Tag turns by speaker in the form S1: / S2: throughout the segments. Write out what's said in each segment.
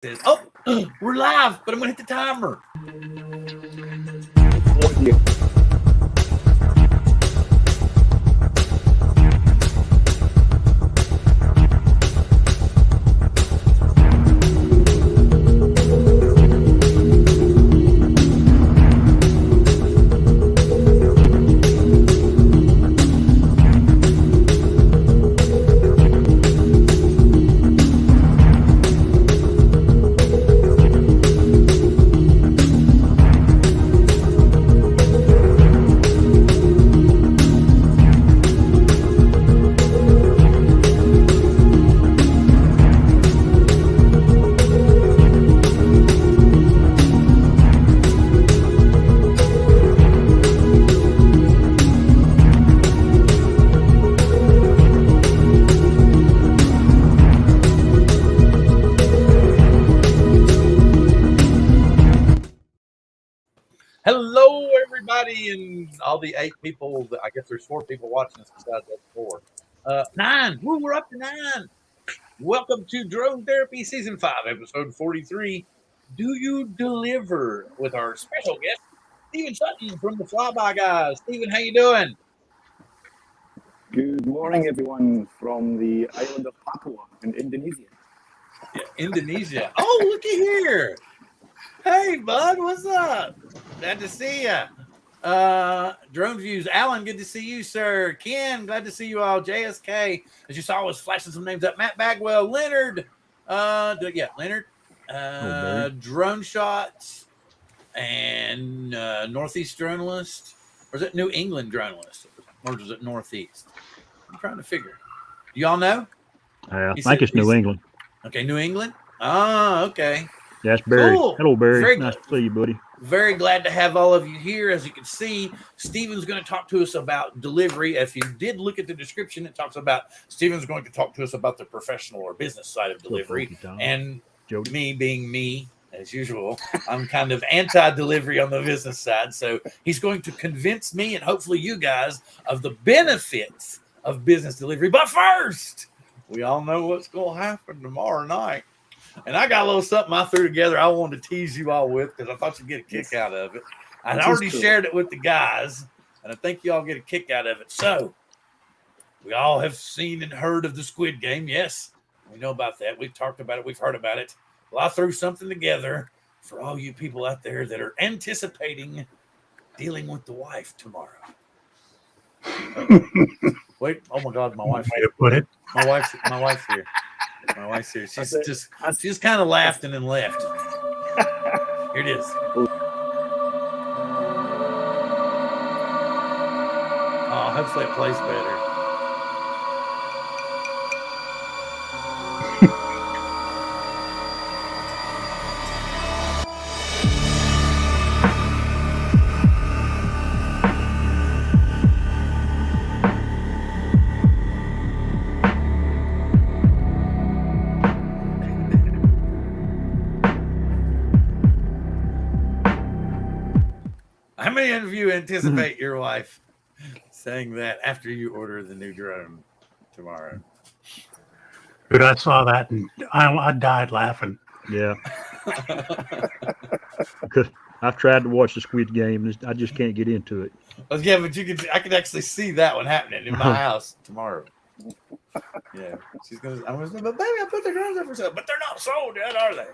S1: says, "Oh, we're live, but I'm gonna hit the timer." Hello, everybody, and all the 8 people. I guess there's 4 people watching us besides us 4. 9. Woo, we're up to 9. Welcome to Drone Therapy Season 5, Episode 43. Do you deliver? With our special guest, Stephen Sutton from the FlyBy Guys. Stephen, how you doing?
S2: Good morning, everyone, from the island of Papua in Indonesia.
S1: Yeah, Indonesia. Oh, looky here. Hey, bud, what's up? Glad to see you. Drone Views. Alan, good to see you, sir. Ken, glad to see you all. JSK, as you saw, was flashing some names up. Matt Bagwell, Leonard. Leonard. Drone Shots and Northeast Drone List. Or is it New England Drone List? Or is it Northeast? I'm trying to figure. Do y'all know?
S3: I think it's New England.
S1: Okay, New England. Oh, okay.
S3: Yeah, it's Barry.
S1: Cool.
S3: Hello, Barry.
S1: Very
S3: nice to see you, buddy.
S1: Very glad to have all of you here. As you can see, Stephen's going to talk to us about delivery. If you did look at the description, it talks about Stephen's going to talk to us about the professional or business side of delivery. And Jody. Me being me, as usual, I'm kind of anti-delivery on the business side. So he's going to convince me and hopefully you guys of the benefits of business delivery. But first, we all know what's going to happen tomorrow night. And I got a little something I threw together I wanted to tease you all with because I thought you'd get a kick out of it. I'd already shared it with the guys, and I think you all get a kick out of it. So, we all have seen and heard of the Squid Game. Yes, we know about that. We've talked about it. We've heard about it. Well, I threw something together for all you people out there that are anticipating dealing with the wife tomorrow. Wait, oh my God, my wife's
S4: way to put it.
S1: My wife's here. My wife's here. She's kind of laughed and then left. Here it is. Oh, hopefully it plays better. How many of you anticipate your wife saying that after you order the new drone tomorrow?
S4: Dude, I saw that and I died laughing.
S3: Yeah. I've tried to watch the Squid Game and I just can't get into it.
S1: Well, yeah, but I can actually see that one happening in my house tomorrow. Yeah, I'm gonna say, but baby, I put the drones up for sale, but they're not sold yet, are they?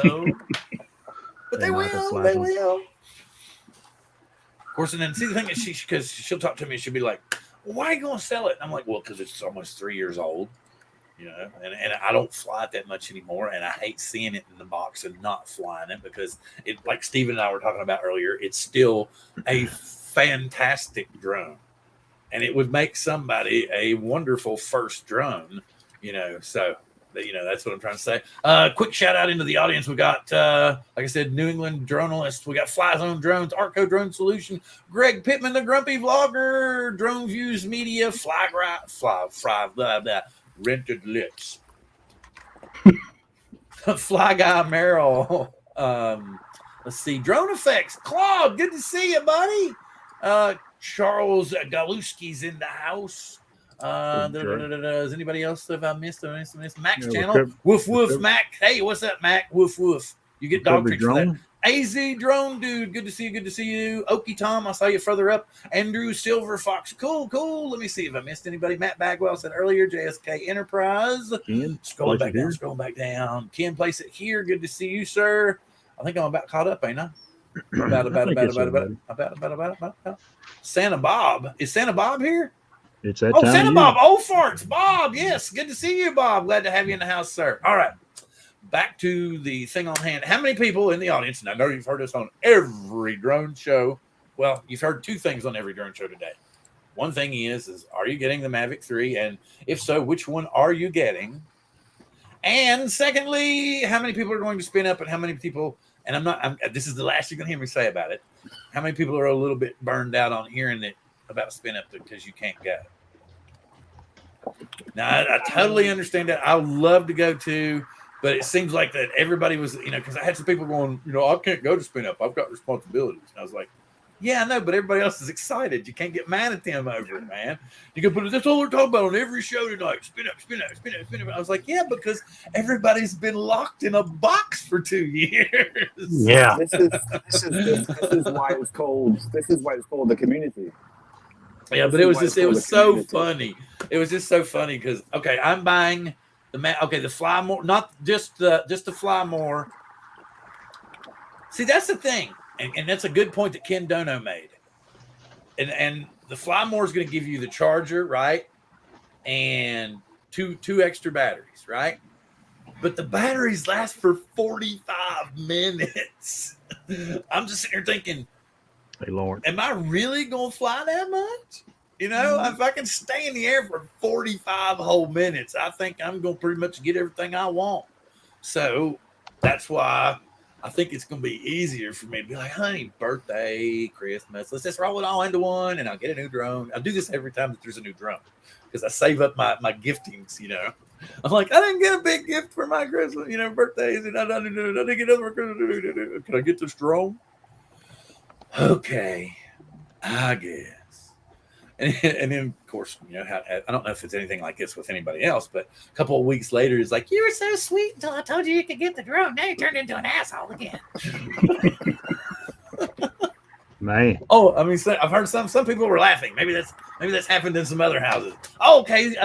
S1: No, but they will. They will. Of course, and then see the thing is because she'll talk to me, she'll be like, well, "Why are you gonna sell it?" And I'm like, "Well, because it's almost 3 years old, you know, and I don't fly it that much anymore, and I hate seeing it in the box and not flying it because it, like Stephen and I were talking about earlier, it's still a fantastic drone, and it would make somebody a wonderful first drone, you know, so." You know, that's what I'm trying to say. Quick shout out into the audience. We got, like I said, New England Dronalist. We got Fly Zone Drones, Arco Drone Solution, Greg Pittman, the Grumpy Vlogger, Drone Views Media, Rented Lips, Fly Guy Merrill. Let's see, Drone Effects. Claude, good to see you, buddy. Charles Galuski's in the house. Is anybody else have I missed? Mac's
S3: Yeah,
S1: channel. Woof woof, Mac. Hey, what's up, Mac? Woof woof. You get dog treats for that. AZ Drone Dude, good to see you. Good to see you. Okie Tom, I saw you further up. Andrew Silver Fox, cool. Let me see if I missed anybody. Matt Bagwell said earlier. JSK Enterprise.
S3: Ken,
S1: Scrolling back down. Ken, place it here. Good to see you, sir. I think I'm about caught up, ain't I? About. Santa Bob. Is Santa Bob here?
S3: It's that time.
S1: Santa Bob. Old farts. Bob. Yes. Good to see you, Bob. Glad to have you in the house, sir. All right. Back to the thing on hand. How many people in the audience, and I know you've heard us on every drone show. Well, you've heard two things on every drone show today. One thing is are you getting the Mavic 3? And if so, which one are you getting? And secondly, how many people are going to spin up and how many people, and this is the last you're going to hear me say about it. How many people are a little bit burned out on hearing it about spin up because you can't go? Now, I totally understand that. I would love to go too. But it seems like that everybody was, because I had some people going, I can't go to spin up. I've got responsibilities. And I was like, yeah, I know, but everybody else is excited. You can't get mad at them over it, man. You can put that's all we're talking about on every show tonight. Spin up. I was like, yeah, because everybody's been locked in a box for 2 years.
S4: Yeah.
S2: This is why it's called the community.
S1: Yeah, but it was so funny. It was just so funny because I'm buying the Fly More, not just the Fly More. See, that's the thing, and that's a good point that Ken Dono made. And the Fly More is going to give you the charger, right, and two extra batteries, right? But the batteries last for 45 minutes. I'm just sitting here thinking,
S3: hey, Lawrence,
S1: am I really going to fly that much? If I can stay in the air for 45 whole minutes, I think I'm going to pretty much get everything I want. So that's why I think it's going to be easier for me to be like, honey, birthday, Christmas, let's just roll it all into one and I'll get a new drone. I do this every time that there's a new drone because I save up my giftings, I'm like, I didn't get a big gift for my Christmas, birthdays, and I didn't get another Christmas. Can I get this drone? Okay, I guess. And then, of course, I don't know if it's anything like this with anybody else, but a couple of weeks later, it's like, you were so sweet until I told you could get the drone. Now you turned into an asshole again.
S3: man.
S1: Oh, I mean, I've heard some people were laughing. Maybe that's happened in some other houses. Oh, okay.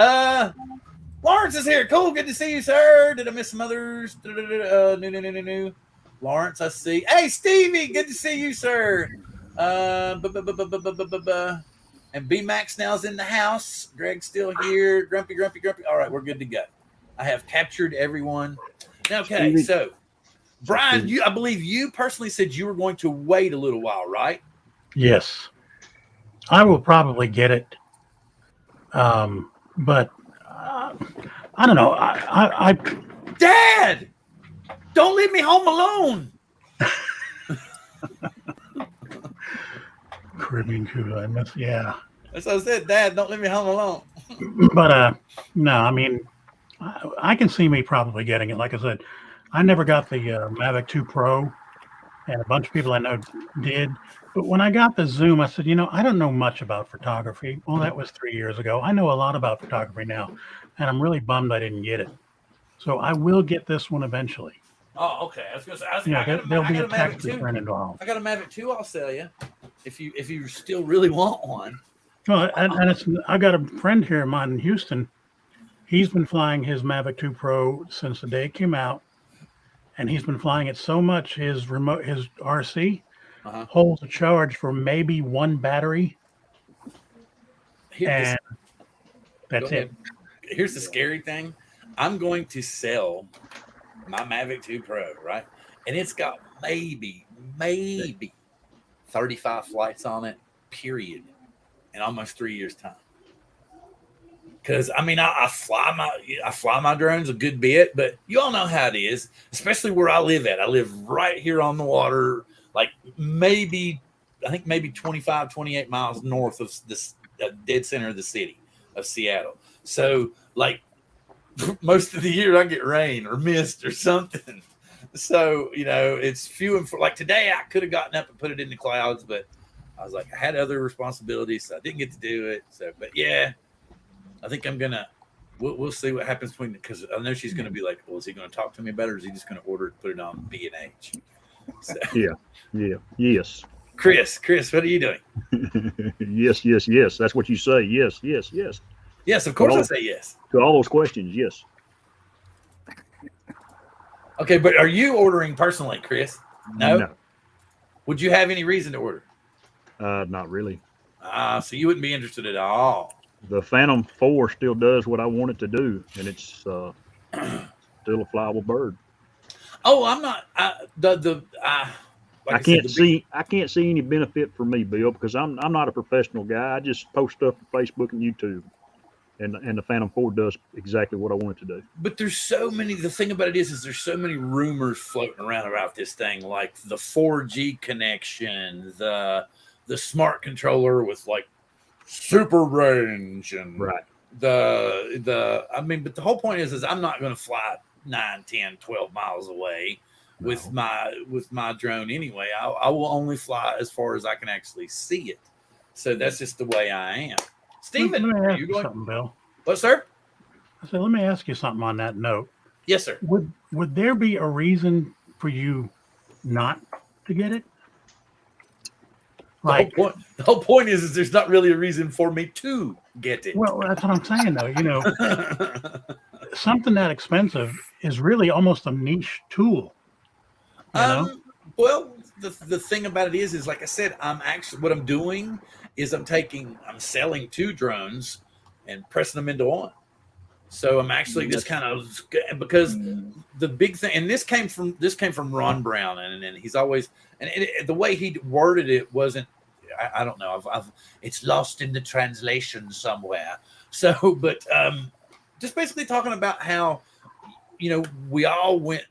S1: Lawrence is here. Cool. Good to see you, sir. Did I miss some others? No. Lawrence, I see. Hey, Stevie. Good to see you, sir. And B-Max now's in the house. Greg's still here. Grumpy. All right, we're good to go. I have captured everyone. Okay, so Brian, I believe you personally said you were going to wait a little while, right?
S4: Yes. I will probably get it. But I don't know. I
S1: Dad, don't leave me home alone.
S4: Caribbean Cuba. Yeah.
S1: That's what I said. Dad, don't leave me home alone.
S4: But no, I mean, I can see me probably getting it. Like I said, I never got the Mavic 2 Pro, and a bunch of people I know did. But when I got the Zoom, I said, I don't know much about photography. Well, that was 3 years ago. I know a lot about photography now, and I'm really bummed I didn't get it. So I will get this one eventually.
S1: Oh, okay. I was going to say,
S4: there'll be a tax return involved.
S1: I got a Mavic 2. I'll sell you if you still really want one.
S4: Well, and I got a friend here of mine in Houston. He's been flying his Mavic 2 Pro since the day it came out, and he's been flying it so much his RC holds a charge for maybe one battery, and that's it.
S1: Here's the scary thing: I'm going to sell my Mavic 2 Pro, right? And it's got maybe 35 flights on it, period, in almost 3 years' time. Because I mean, I fly my drones a good bit, but you all know how it is, especially where I live at. I live right here on the water, like maybe 25, 28 miles north of this dead center of the city of Seattle. So like most of the year I get rain or mist or something. So, it's few and far. Like today I could have gotten up and put it in the clouds, but I was like, I had other responsibilities, so I didn't get to do it. So, but yeah, I think I'm gonna. We'll see what happens because I know she's gonna be like, well, is he gonna talk to me about it, or is he just gonna order it, put it on B&H? So,
S3: Yes.
S1: Chris, what are you doing?
S3: Yes. That's what you say. Yes.
S1: Yes, of course I say yes.
S3: To all those questions, yes.
S1: Okay, but are you ordering personally, Chris?
S3: No.
S1: Would you have any reason to order?
S3: Not really.
S1: So you wouldn't be interested at all.
S3: The Phantom 4 still does what I want it to do, and it's still a flyable bird.
S1: Oh, I'm not.
S3: I can't see any benefit for me, Bill, because I'm not a professional guy. I just post stuff to Facebook and YouTube, and the Phantom 4 does exactly what I want it to do.
S1: But there's so many. The thing about it is there's so many rumors floating around about this thing, like the 4G connection, the smart controller with like super range, and
S3: right.
S1: But the whole point is I'm not going to fly 9, 10, 12 miles away with my drone anyway. I will only fly as far as I can actually see it. So that's just the way I am. Stephen,
S4: let me
S1: are
S4: ask
S1: you
S4: you
S1: going?
S4: something, Bill.
S1: What, sir?
S4: I said, let me ask you something on that note.
S1: Yes, sir.
S4: Would there be a reason for you not to get it?
S1: The whole point is there's not really a reason for me to get it.
S4: Well, that's what I'm saying, though. You know, something that expensive is really almost a niche tool. You know?
S1: Well, the thing about it is like I said, what I'm doing is I'm selling 2 drones and pressing them into one. So I'm actually just kind of, because the big thing, and this came from Ron Brown, and he's always, the way he worded it wasn't, I don't know, it's lost in the translation somewhere. So, but just basically talking about how, we all went,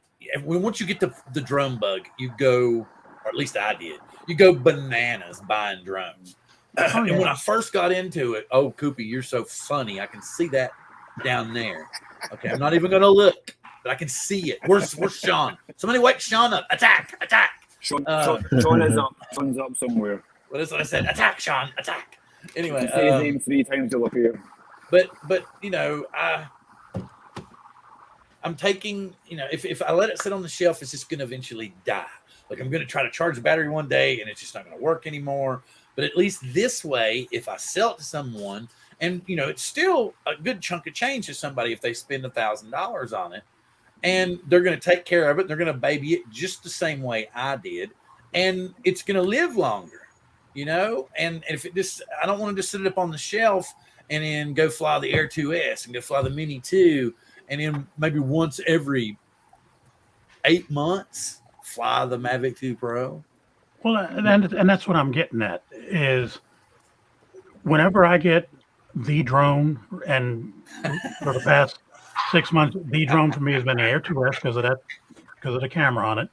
S1: once you get the drone bug, you go, or at least I did, you go bananas buying drones.
S4: Oh, yeah.
S1: And when I first got into it, oh, Cuppi, you're so funny. I can see that down there. Okay, I'm not even going to look, but I can see it. Where's Sean? Somebody wake Sean up. Attack.
S2: Sean is up. Sean's up somewhere.
S1: Well, that's what I said. Attack, Sean. Attack. Anyway.
S2: Say his name 3 times, he'll appear.
S1: But I'm taking, if I let it sit on the shelf, it's just going to eventually die. Like I'm going to try to charge the battery one day and it's just not going to work anymore. But at least this way, if I sell it to someone, and it's still a good chunk of change to somebody if they spend $1,000 on it, and they're going to take care of it, they're going to baby it just the same way I did, and it's going to live longer, And if it just, I don't want to just sit it up on the shelf and then go fly the Air 2S and go fly the Mini 2, and then maybe once every 8 months fly the Mavic 2 Pro.
S4: Well, and that's what I'm getting at is whenever I get the drone, and for the past 6 months, the drone for me has been the Air 2S because of the camera on it.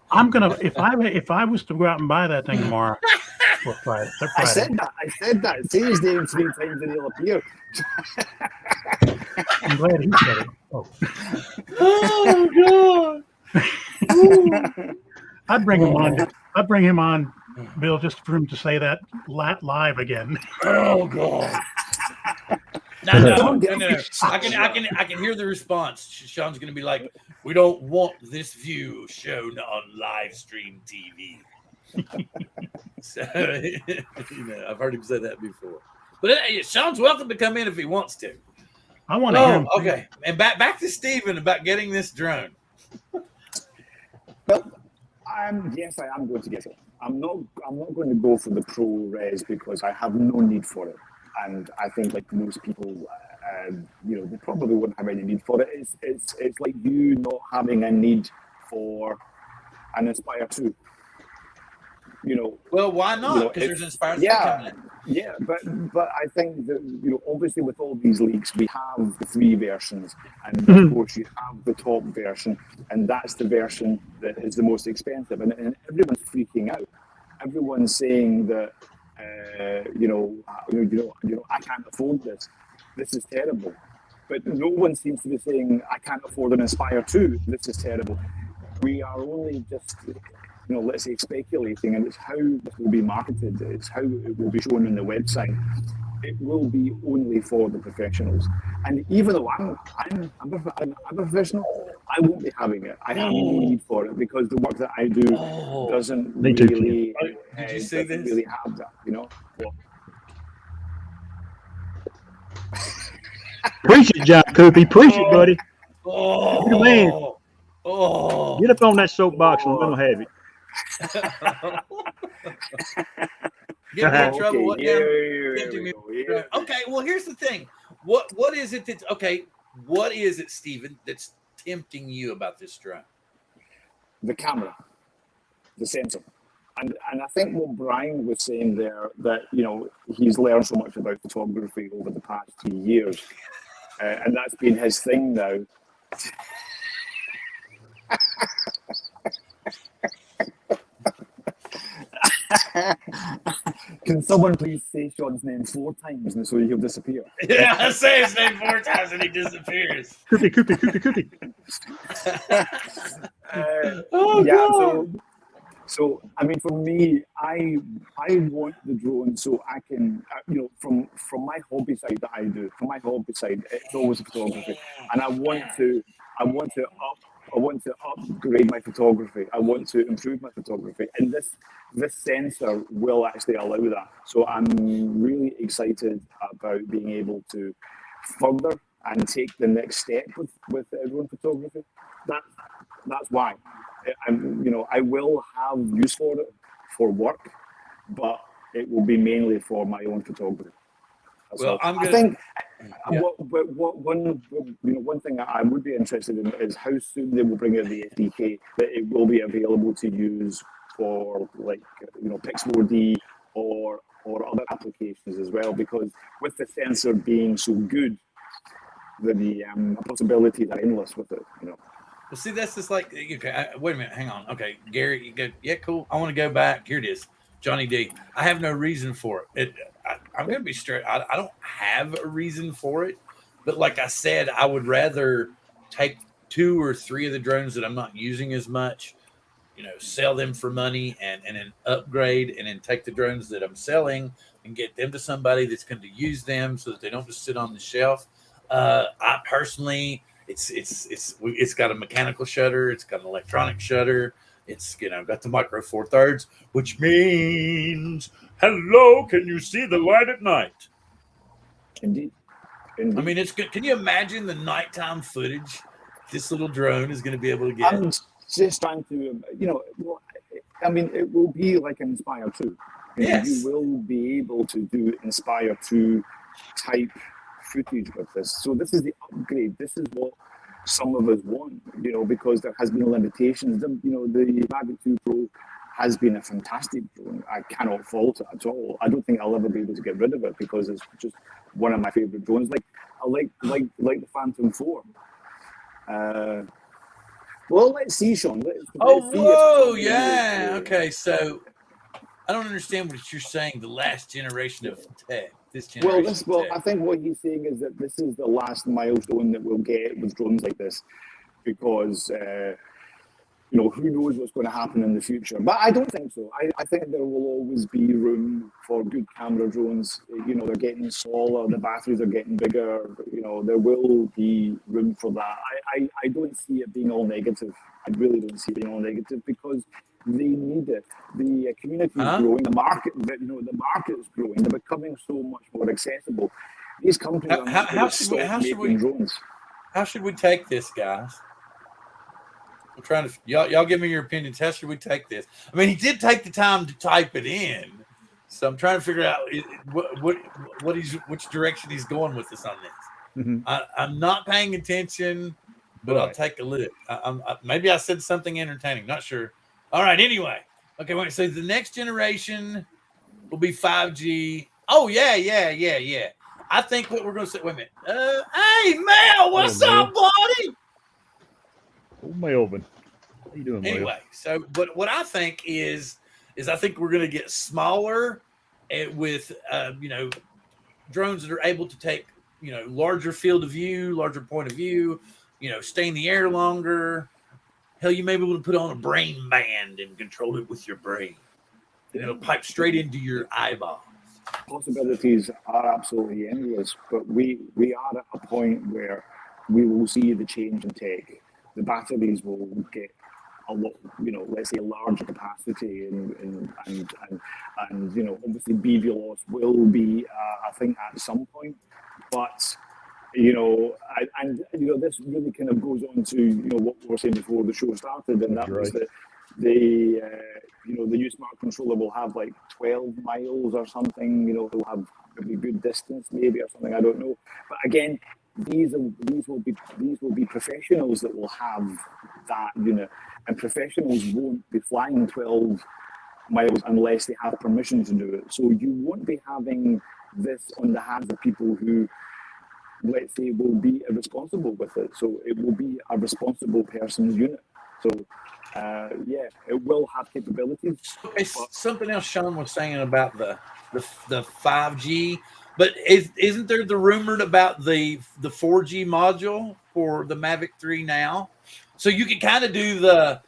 S4: I'm gonna if I was to go out and buy that thing tomorrow. Friday.
S2: I said that. Say his name 3 times and he'll appear.
S4: I'm glad he said it.
S1: Oh God!
S4: I'd bring him on, Bill, just for him to say that live again.
S1: Oh God! No. I can hear the response. Sean's going to be like, "We don't want this view shown on live stream TV." So, I've heard him say that before. But Sean's welcome to come in if he wants to.
S4: I want to hear him.
S1: Okay. And back to Stephen about getting this drone.
S2: Well, yes, I am going to get it. I'm not going to go for the Pro Res because I have no need for it, and I think like most people, they probably wouldn't have any need for it. It's like you not having a need for an Inspire 2.
S1: Well, why not? Because there's Inspire 3 coming in.
S2: Yeah, but I think that obviously with all these leaks, we have the 3 versions, and of course you have the top version, and that's the version that is the most expensive, and everyone's freaking out. Everyone's saying that I can't afford this. This is terrible. But no one seems to be saying I can't afford an Inspire 2. This is terrible. We are only just let's say speculating, and it's how it will be marketed, it's how it will be shown on the website. It will be only for the professionals. And even though I'm a professional, I won't be having it. I have no need for it because the work that I do doesn't really,
S1: did you see this?
S2: really have that,
S3: Preach it, John Cuppi. Preach it, buddy.
S1: Oh,
S3: You're the man.
S1: Oh,
S3: Get up on that soapbox and let them have it.
S1: Get me in trouble. What now?
S2: Yeah.
S1: Okay, well, here's the thing. What is it that's okay? What is it, Stephen, that's tempting you about this drone?
S2: The camera, the sensor. And I think what Brian was saying there, that he's learned so much about photography over the past 3 years, and that's been his thing now. Can someone please say Sean's name 4 times and so he'll disappear?
S1: Yeah, I say his name 4 times and he disappears.
S3: Cuppi.
S2: So I mean, for me, I want the drone so I can, from my hobby side that I do, it's always photography, and I want to upgrade my photography. I want to improve my photography, and this sensor will actually allow that. So I'm really excited about being able to further and take the next step with drone photography. That's why. I will have use for it for work, but it will be mainly for my own photography.
S1: Well,
S2: I think one thing I would be interested in is how soon they will bring out the SDK that it will be available to use for Pix4D or other applications as well. Because with the sensor being so good, the possibilities are endless with it.
S1: Well, see, that's just like, okay, wait a minute, hang on. Okay, Gary, you go, yeah, cool. I want to go back. Here it is, Johnny D. I have no reason for it. I'm going to be straight. I don't have a reason for it, but like I said, I would rather take 2 or 3 of the drones that I'm not using as much, sell them for money and then upgrade, and then take the drones that I'm selling and get them to somebody that's going to use them so that they don't just sit on the shelf. I personally, it's got a mechanical shutter, it's got an electronic shutter, it's got the micro 4/3, which means hello, can you see the light at night?
S2: Indeed.
S1: I mean, it's good. Can you imagine the nighttime footage this little drone is going to be able to get?
S2: I'm just trying to, it will be like an Inspire 2.
S1: Yes.
S2: You will be able to do Inspire 2 type footage with this. So this is the upgrade. This is what some of us want, because there has been limitations. The Mavic 2 Pro has been a fantastic drone. I cannot fault it at all. I don't think I'll ever be able to get rid of it because it's just one of my favorite drones. I like the Phantom 4. Well, let's see, Sean.
S1: Yeah. Okay, so I don't understand what you're saying. The last generation of tech. This generation.
S2: I think what he's saying is that this is the last milestone that we'll get with drones like this, because who knows what's going to happen in the future. But I don't think so. I think there will always be room for good camera drones. They're getting smaller, the batteries are getting bigger. There will be room for that. I don't see it being all negative. I really don't see it being all negative because they need it. The community is growing. The market, the market is growing. They're becoming so much more accessible. These companies
S1: how should we
S2: drones.
S1: How should we take this, guys? I'm trying to y'all give me your opinions. How should we take this? I mean, he did take the time to type it in, so I'm trying to figure out which direction he's going with this on this.
S3: Mm-hmm.
S1: I'm not paying attention, but I'll take a look. Maybe I said something entertaining. Not sure. All right. Anyway, okay. Wait. So the next generation will be 5G. Oh yeah. I think what we're going to say. Wait a minute. Hey, Mel, what's up, buddy?
S3: Oh, Melvin. How you doing, Melvin?
S1: Anyway, so but what I think is I think we're going to get smaller with drones that are able to take larger field of view, larger point of view, stay in the air longer. Hell, you may be able to put on a brain band and control it with your brain. And it'll pipe straight into your eyeball.
S2: Possibilities are absolutely endless, but we are at a point where we will see the change in tech. The batteries will get a lot, let's say, a larger capacity, and obviously BV loss will be I think at some point, but this really kind of goes on to what we were saying before the show started, and that was that the new smart controller will have like 12 miles or something. It'll have maybe good distance, maybe, or something. I don't know. But again, these will be professionals that will have that unit, and professionals won't be flying 12 miles unless they have permission to do it. So you won't be having this on the hands of people who, let's say, will be irresponsible with it. So it will be a responsible person's unit. So it will have capabilities.
S1: Okay, something else Sean was saying about the 5G, but isn't there the rumored about the 4G module for the Mavic 3 now? So you can kind of do the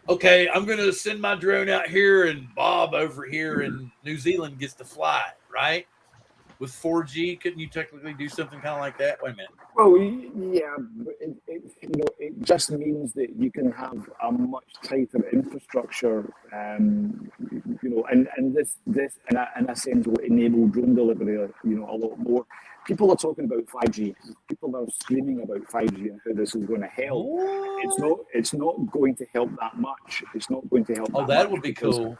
S1: okay, I'm going to send my drone out here and Bob over here in New Zealand gets to fly, right? With 4G, couldn't you technically do something kind of like that? Wait a minute.
S2: Well, yeah, but it just means that you can have a much tighter infrastructure, and this in a sense will enable drone delivery, a lot more. People are talking about 5G. People are screaming about 5G and how this is going to help.
S1: What?
S2: It's not going to help that much. It's not going to help.
S1: Oh, that would be cool.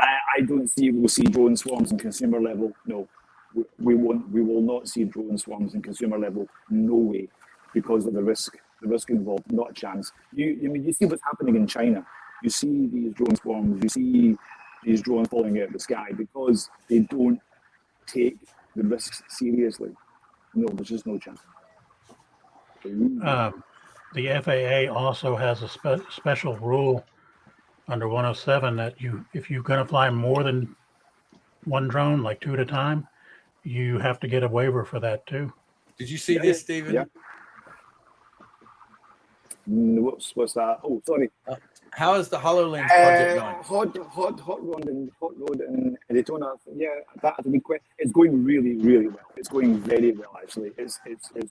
S2: I don't see we'll see drone swarms in consumer level. No, we won't. We will not see drone swarms in consumer level. No way, because of the risk involved. Not a chance. You see what's happening in China. You see these drone swarms. You see these drones falling out of the sky because they don't take the risks seriously. No, there's just no chance.
S4: The FAA also has a special rule under 107 that if you're going to fly more than one drone, like 2 at a time, you have to get a waiver for that too.
S1: Did you see this, Stephen?
S2: Yeah. What's that? Oh, sorry.
S1: How is the HoloLens project going?
S2: Hot Rod and Daytona. Yeah, that's a good question. It's going really, really well. It's going very well, actually. It's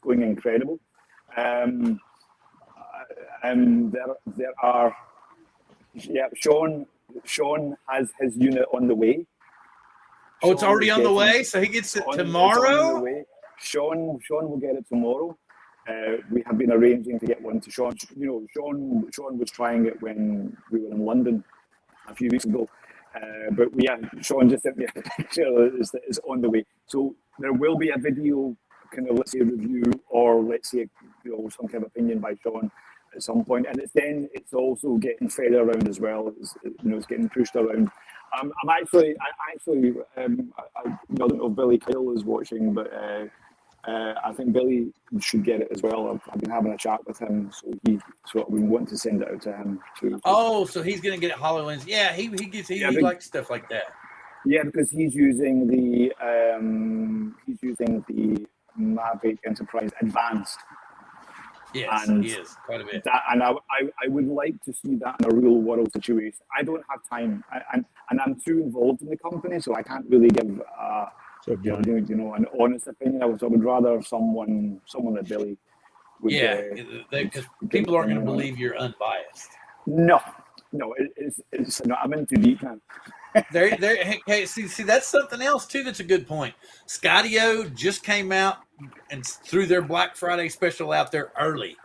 S2: going incredible. There are. Yeah, Sean has his unit on the way.
S1: Oh, it's already on the way, so he gets it tomorrow.
S2: Sean will get it tomorrow. We have been arranging to get one to Sean. Sean was trying it when we were in London a few weeks ago. But Sean just sent me a picture. It's on the way. So there will be a video, kind of, let's say, review, or let's say, some kind of opinion by Sean at some point, and it's also getting fed around as well. It's getting pushed around. I don't know if Billy Kyle is watching, but I think Billy should get it as well. I've been having a chat with him, so we want to send it out to him too.
S1: Oh, so he's gonna get HoloLens. Yeah, he likes stuff like that.
S2: Yeah, because he's using the Mavic Enterprise Advanced.
S1: Yes, he is quite a bit.
S2: I would like to see that in a real world situation. I don't have time, and I'm too involved in the company, so I can't really give an honest opinion. I would rather someone like Billy.
S1: Because people aren't going to believe you're unbiased.
S2: No, it's no. I'm in too deep now.
S1: Hey, see, that's something else too. That's a good point. Skydio just came out and threw their Black Friday special out there early.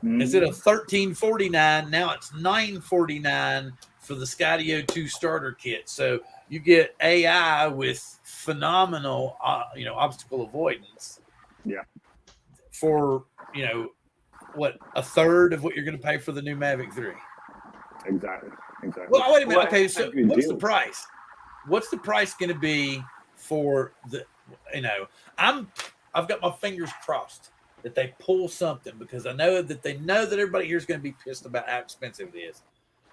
S1: Instead of $13.49, now it's $9.49 for the Skydio 2 starter kit. So you get AI with phenomenal, obstacle avoidance.
S2: Yeah.
S1: For a third of what you're going to pay for the new Mavic 3.
S2: Exactly.
S1: Well, wait a minute. Okay, so what's the price? What's the price going to be for the? I've got my fingers crossed that they pull something, because I know that everybody here is going to be pissed about how expensive it is.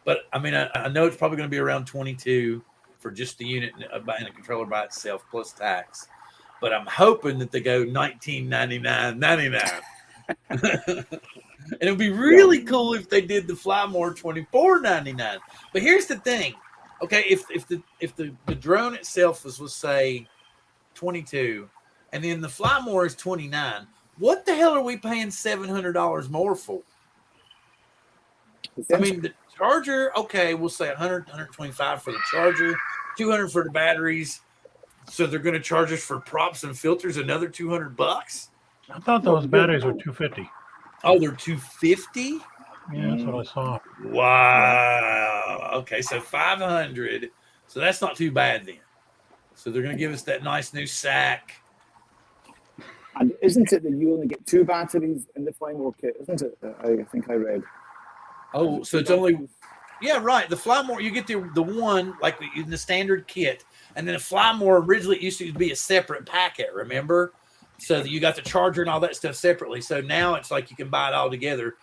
S1: But I mean, I know it's probably going to be around $22 for just the unit and a controller by itself plus tax. But I'm hoping that they go $19.99.99. And it would be really cool if they did the FlyMore $24.99. But here's the thing. Okay, if the drone itself was say 22 and then the FlyMore is 29, what the hell are we paying $700 more for? I mean, the charger, okay, we'll say 100, 125 for the charger, 200 for the batteries. So they're going to charge us for props and filters another $200.
S4: I thought those batteries were 250.
S1: Oh, they're 250.
S4: Yeah, that's what I saw.
S1: Wow. Okay, so 500. So that's not too bad then. So they're going to give us that nice new sack.
S2: And isn't it that you only get 2 batteries in the FlyMore kit? Isn't it? I think I read.
S1: Oh, so it's only, yeah, right. The FlyMore, you get the one like in the standard kit, and then the FlyMore originally it used to be a separate packet. Remember, so that you got the charger and all that stuff separately. So now it's like you can buy it all together.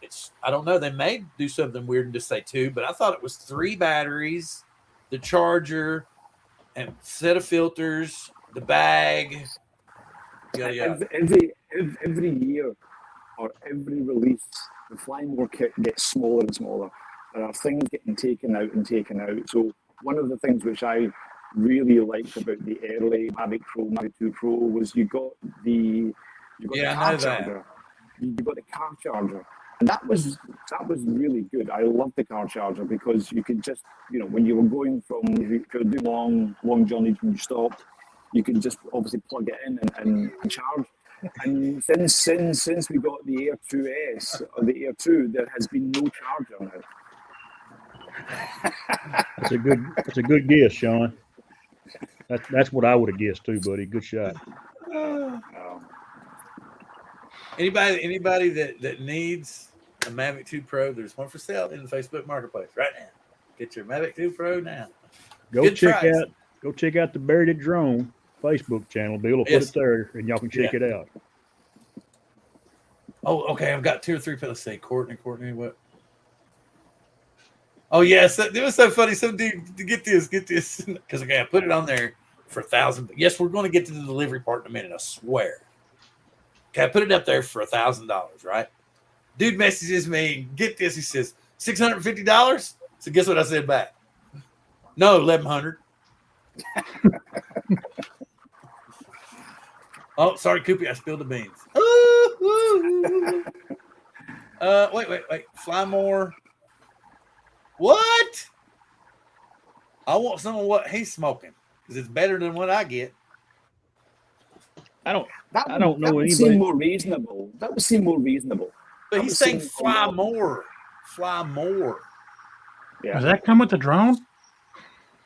S1: It's I don't know. They may do something weird and just say 2, but I thought it was 3 batteries, the charger, and set of filters, the bag. Yeah.
S2: Every year or every release, the FlyMore kit gets smaller and smaller. There are things getting taken out. So one of the things which I really liked about the early Mavic Pro, Mavic 2 Pro was you got the car charger. You got the car charger. And that was really good. I loved the car charger because you could just, when you were going from, if you could do long journeys when you stopped, you could just obviously plug it in and charge. And since we got the Air 2S or the Air 2, there has been no charger now.
S3: That's a good guess, Sean. That's what I would have guessed too, buddy. Good shot.
S1: Anybody that needs a Mavic 2 Pro, there's one for sale in the Facebook Marketplace right now. Get your Mavic 2 Pro now.
S3: Go check out the Buried Drone Facebook channel. Bill will put it there, and y'all can check it out.
S1: Oh, okay. I've got 2 or 3 people. Let's say Courtney, what? Oh, yes. It was so funny. Some dude, get this. Because, okay, I put it on there for $1,000. Yes, we're going to get to the delivery part in a minute, I swear. Okay, I put it up there for $1,000, right? Dude messages me, get this. He says, $650? So guess what I said back? No, $1,100. Oh, sorry, Cuppi, I spilled the beans. Wait. FlyMore. What? I want some of what he's smoking because it's better than what I get.
S3: I don't know
S2: that would
S3: anybody.
S2: Seem more reasonable. That would seem more reasonable.
S1: But he's saying FlyMore. FlyMore.
S4: Yeah. Does that come with the drone?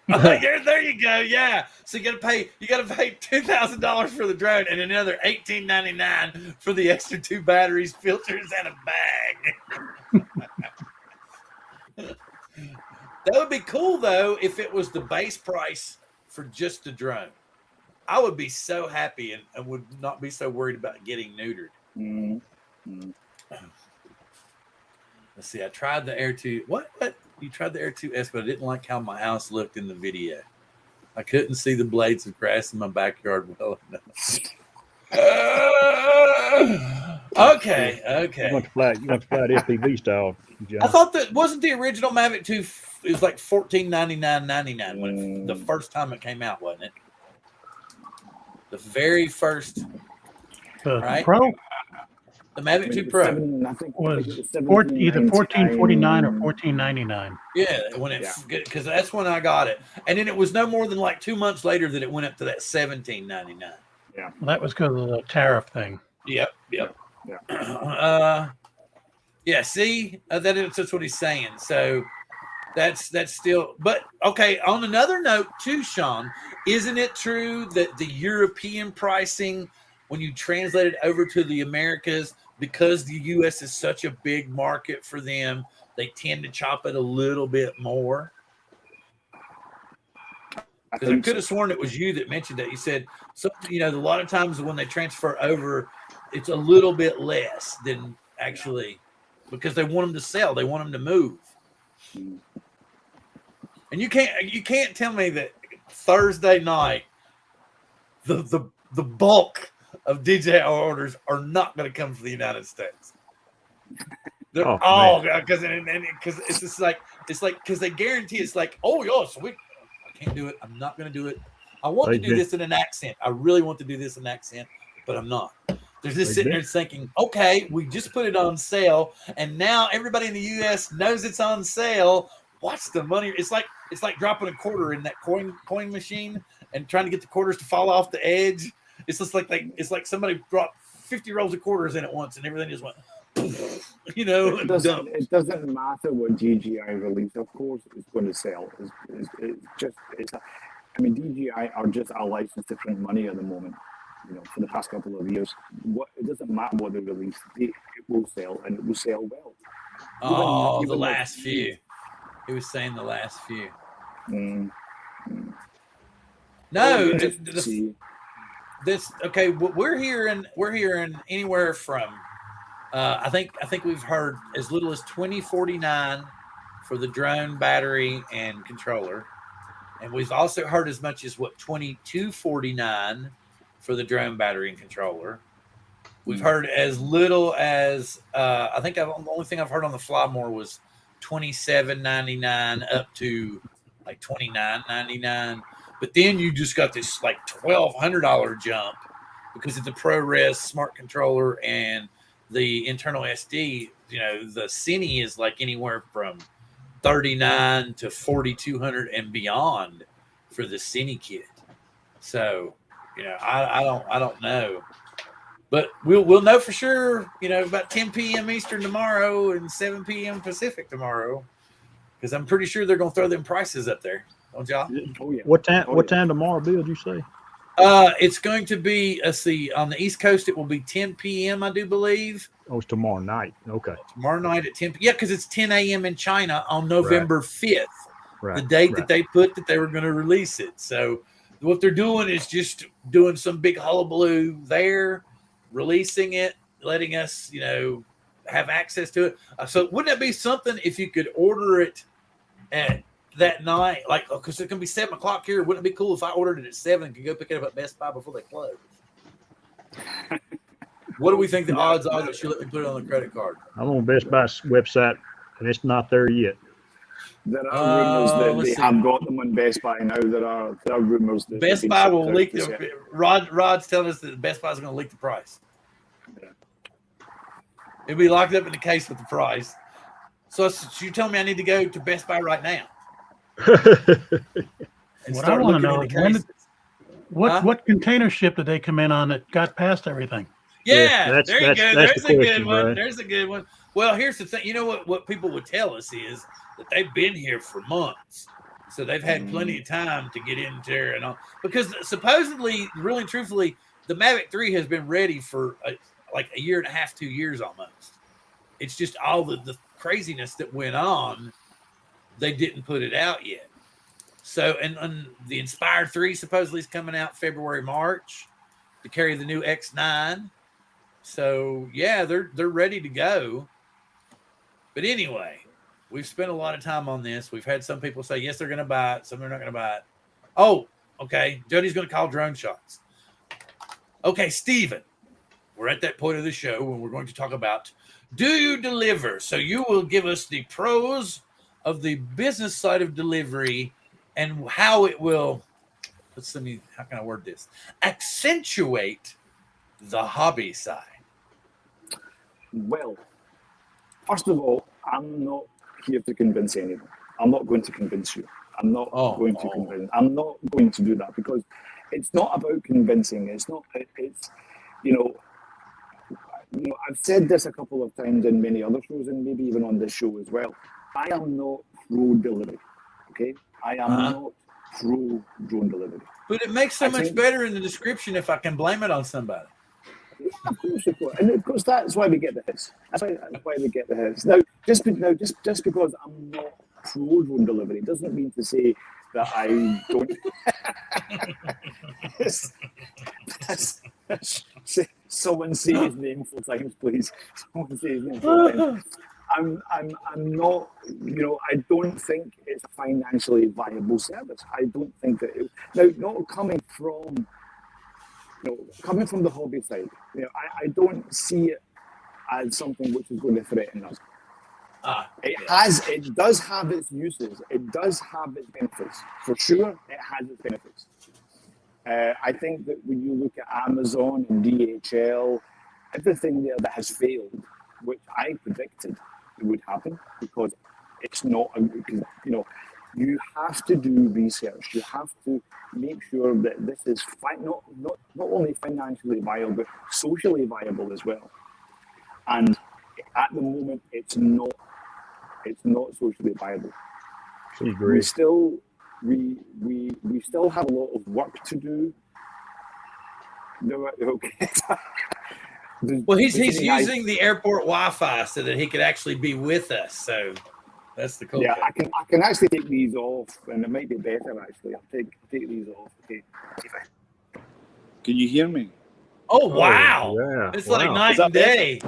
S1: There you go. Yeah. So you gotta pay $2,000 for the drone and another $1,899 for the extra 2 batteries, filters, and a bag. That would be cool though if it was the base price for just the drone. I would be so happy and would not be so worried about getting neutered.
S2: Mm-hmm.
S1: Let's see. I tried the Air 2. What? You tried the Air 2S, but I didn't like how my house looked in the video. I couldn't see the blades of grass in my backyard well enough. Okay.
S3: You want to fly it FPV style, John.
S1: I thought that wasn't the original Mavic 2. It was like $14.99.99 when the first time it came out, wasn't it? The very first, right?
S4: Pro?
S1: The Mavic 2 Pro.
S4: I think was either $14.49 or $14.99.
S1: Yeah, because that's when I got it, and then it was no more than like 2 months later that it went up to that $17.99.
S2: Yeah,
S4: well, that was because of the tariff thing.
S1: Yep.
S2: Yeah.
S1: See, that's what he's saying. So that's still, but okay. On another note, too, Sean, isn't it true that the European pricing, when you translate it over to the Americas, because the U.S. is such a big market for them, they tend to chop it a little bit more? Because I could have sworn it was you that mentioned that. You said, a lot of times when they transfer over, it's a little bit less than actually, because they want them to sell, they want them to move. And you can't tell me that Thursday night, the bulk of DJI orders are not going to come from the United States. They're all because it's just like because they guarantee it's like, oh yes, I can't do it. I'm not going to do it. I want to do this in an accent. I really want to do this in an accent, but I'm not. They're just sitting there thinking, okay, we just put it on sale, and now everybody in the U.S. knows it's on sale. What's the money? It's like dropping a quarter in that coin machine and trying to get the quarters to fall off the edge. It's just like somebody dropped 50 rolls of quarters in at once, and everything just went.
S2: It doesn't matter what DJI release. Of course, it's going to sell. DJI are just our license to print money at the moment. For the past couple of years, it doesn't matter what they release. It will sell, and it will sell well.
S1: The last few. He was saying the last few. No, this okay. We're hearing anywhere from. I think we've heard as little as $20.49 for the drone battery and controller, and we've also heard as much as $22.49 for the drone battery and controller. We've heard as little as I think the only thing I've heard on the Flymore was $27.99 up to like $29.99. But then you just got this like $1,200 jump because it's a ProRes smart controller and the internal SD. The Cine is like anywhere from $39 to $4,200 and beyond for the Cine kit. So, I don't know, but we'll know for sure. About 10 p.m. Eastern tomorrow and 7 p.m. Pacific tomorrow, because I'm pretty sure they're gonna throw them prices up there. Don't y'all?
S3: Oh yeah. What time tomorrow, Bill? Did you say?
S1: It's going to be on the East Coast. It will be 10 p.m. I do believe.
S3: Oh, it's tomorrow night. Okay.
S1: Tomorrow night at 10 p.m. Yeah, because it's 10 a.m. in China on November 5th. Right. The date that they put that they were going to release it. So what they're doing is just doing some big hullabaloo there, releasing it, letting us, have access to it. So wouldn't that be something if you could order it at that night? Like, because it's going to be 7 o'clock here. Wouldn't it be cool if I ordered it at 7 and could go pick it up at Best Buy before they close? What do we think the odds are that she'll let me put it on the credit card?
S3: I'm on Best Buy's website, and it's not there yet.
S2: There are rumors that they have got them on Best Buy now. There are rumors that
S1: Best Buy will leak the. Rod's telling us that Best Buy is going to leak the price. Yeah. It'll be locked up in the case with the price. So you tell me I need to go to Best Buy right now.
S4: What I want to know is what container ship did they come in on that got past everything?
S1: Yeah, there you go. There's a good one. Right? There's a good one. Well, here's the thing. You know what people would tell us is that they've been here for months. So they've had plenty of time to get in there and all. Because supposedly, really and truthfully, the Mavic 3 has been ready for like a year and a half, 2 years almost. It's just all the craziness that went on. They didn't put it out yet. So, and the Inspire 3 supposedly is coming out February, March to carry the new X9. So, yeah, they're ready to go. But anyway, we've spent a lot of time on this. We've had some people say, yes, they're going to buy it. Some are not going to buy it. Oh, okay. Jody's going to call drone shots. Okay, Stephen, we're at that point of the show when we're going to talk about, do you deliver? So you will give us the pros of the business side of delivery and how it will, how can I word this? Accentuate the hobby side.
S2: Well, first of all, I'm not here to convince anyone. I'm not going to convince you. I'm not going to convince. I'm not going to do that because it's not about convincing. It's not. It's I've said this a couple of times in many other shows and maybe even on this show as well. I am not pro delivery. Okay, I am not pro drone delivery.
S1: But it makes so much better in the description if I can blame it on somebody.
S2: Yeah, of course, and of course that's why we get the hits. That's why we get the hits. Now, just because I'm not pro drone delivery doesn't mean to say that I don't. Someone say his name 4 times, please. Someone say his name 4 times. I'm not. I don't think it's a financially viable service. I don't think that. Not coming from. Coming from the hobby side, I don't see it as something which is going to threaten us.
S1: Yes.
S2: It does have its uses. It does have its benefits. For sure, it has its benefits. I think that when you look at Amazon and DHL, everything there that has failed, which I predicted would happen, because it's not, because, you know, you have to do research. You have to make sure that this is not only financially viable, but socially viable as well. And at the moment, it's not socially viable. We still have a lot of work to do. Okay.
S1: Well, he's using the airport Wi-Fi so that he could actually be with us. So that's the cool thing.
S2: I can actually take these off, and it might be better actually. I'll take these off. Okay. Can you hear me?
S1: Oh wow!
S3: Yeah,
S1: It's like night and day.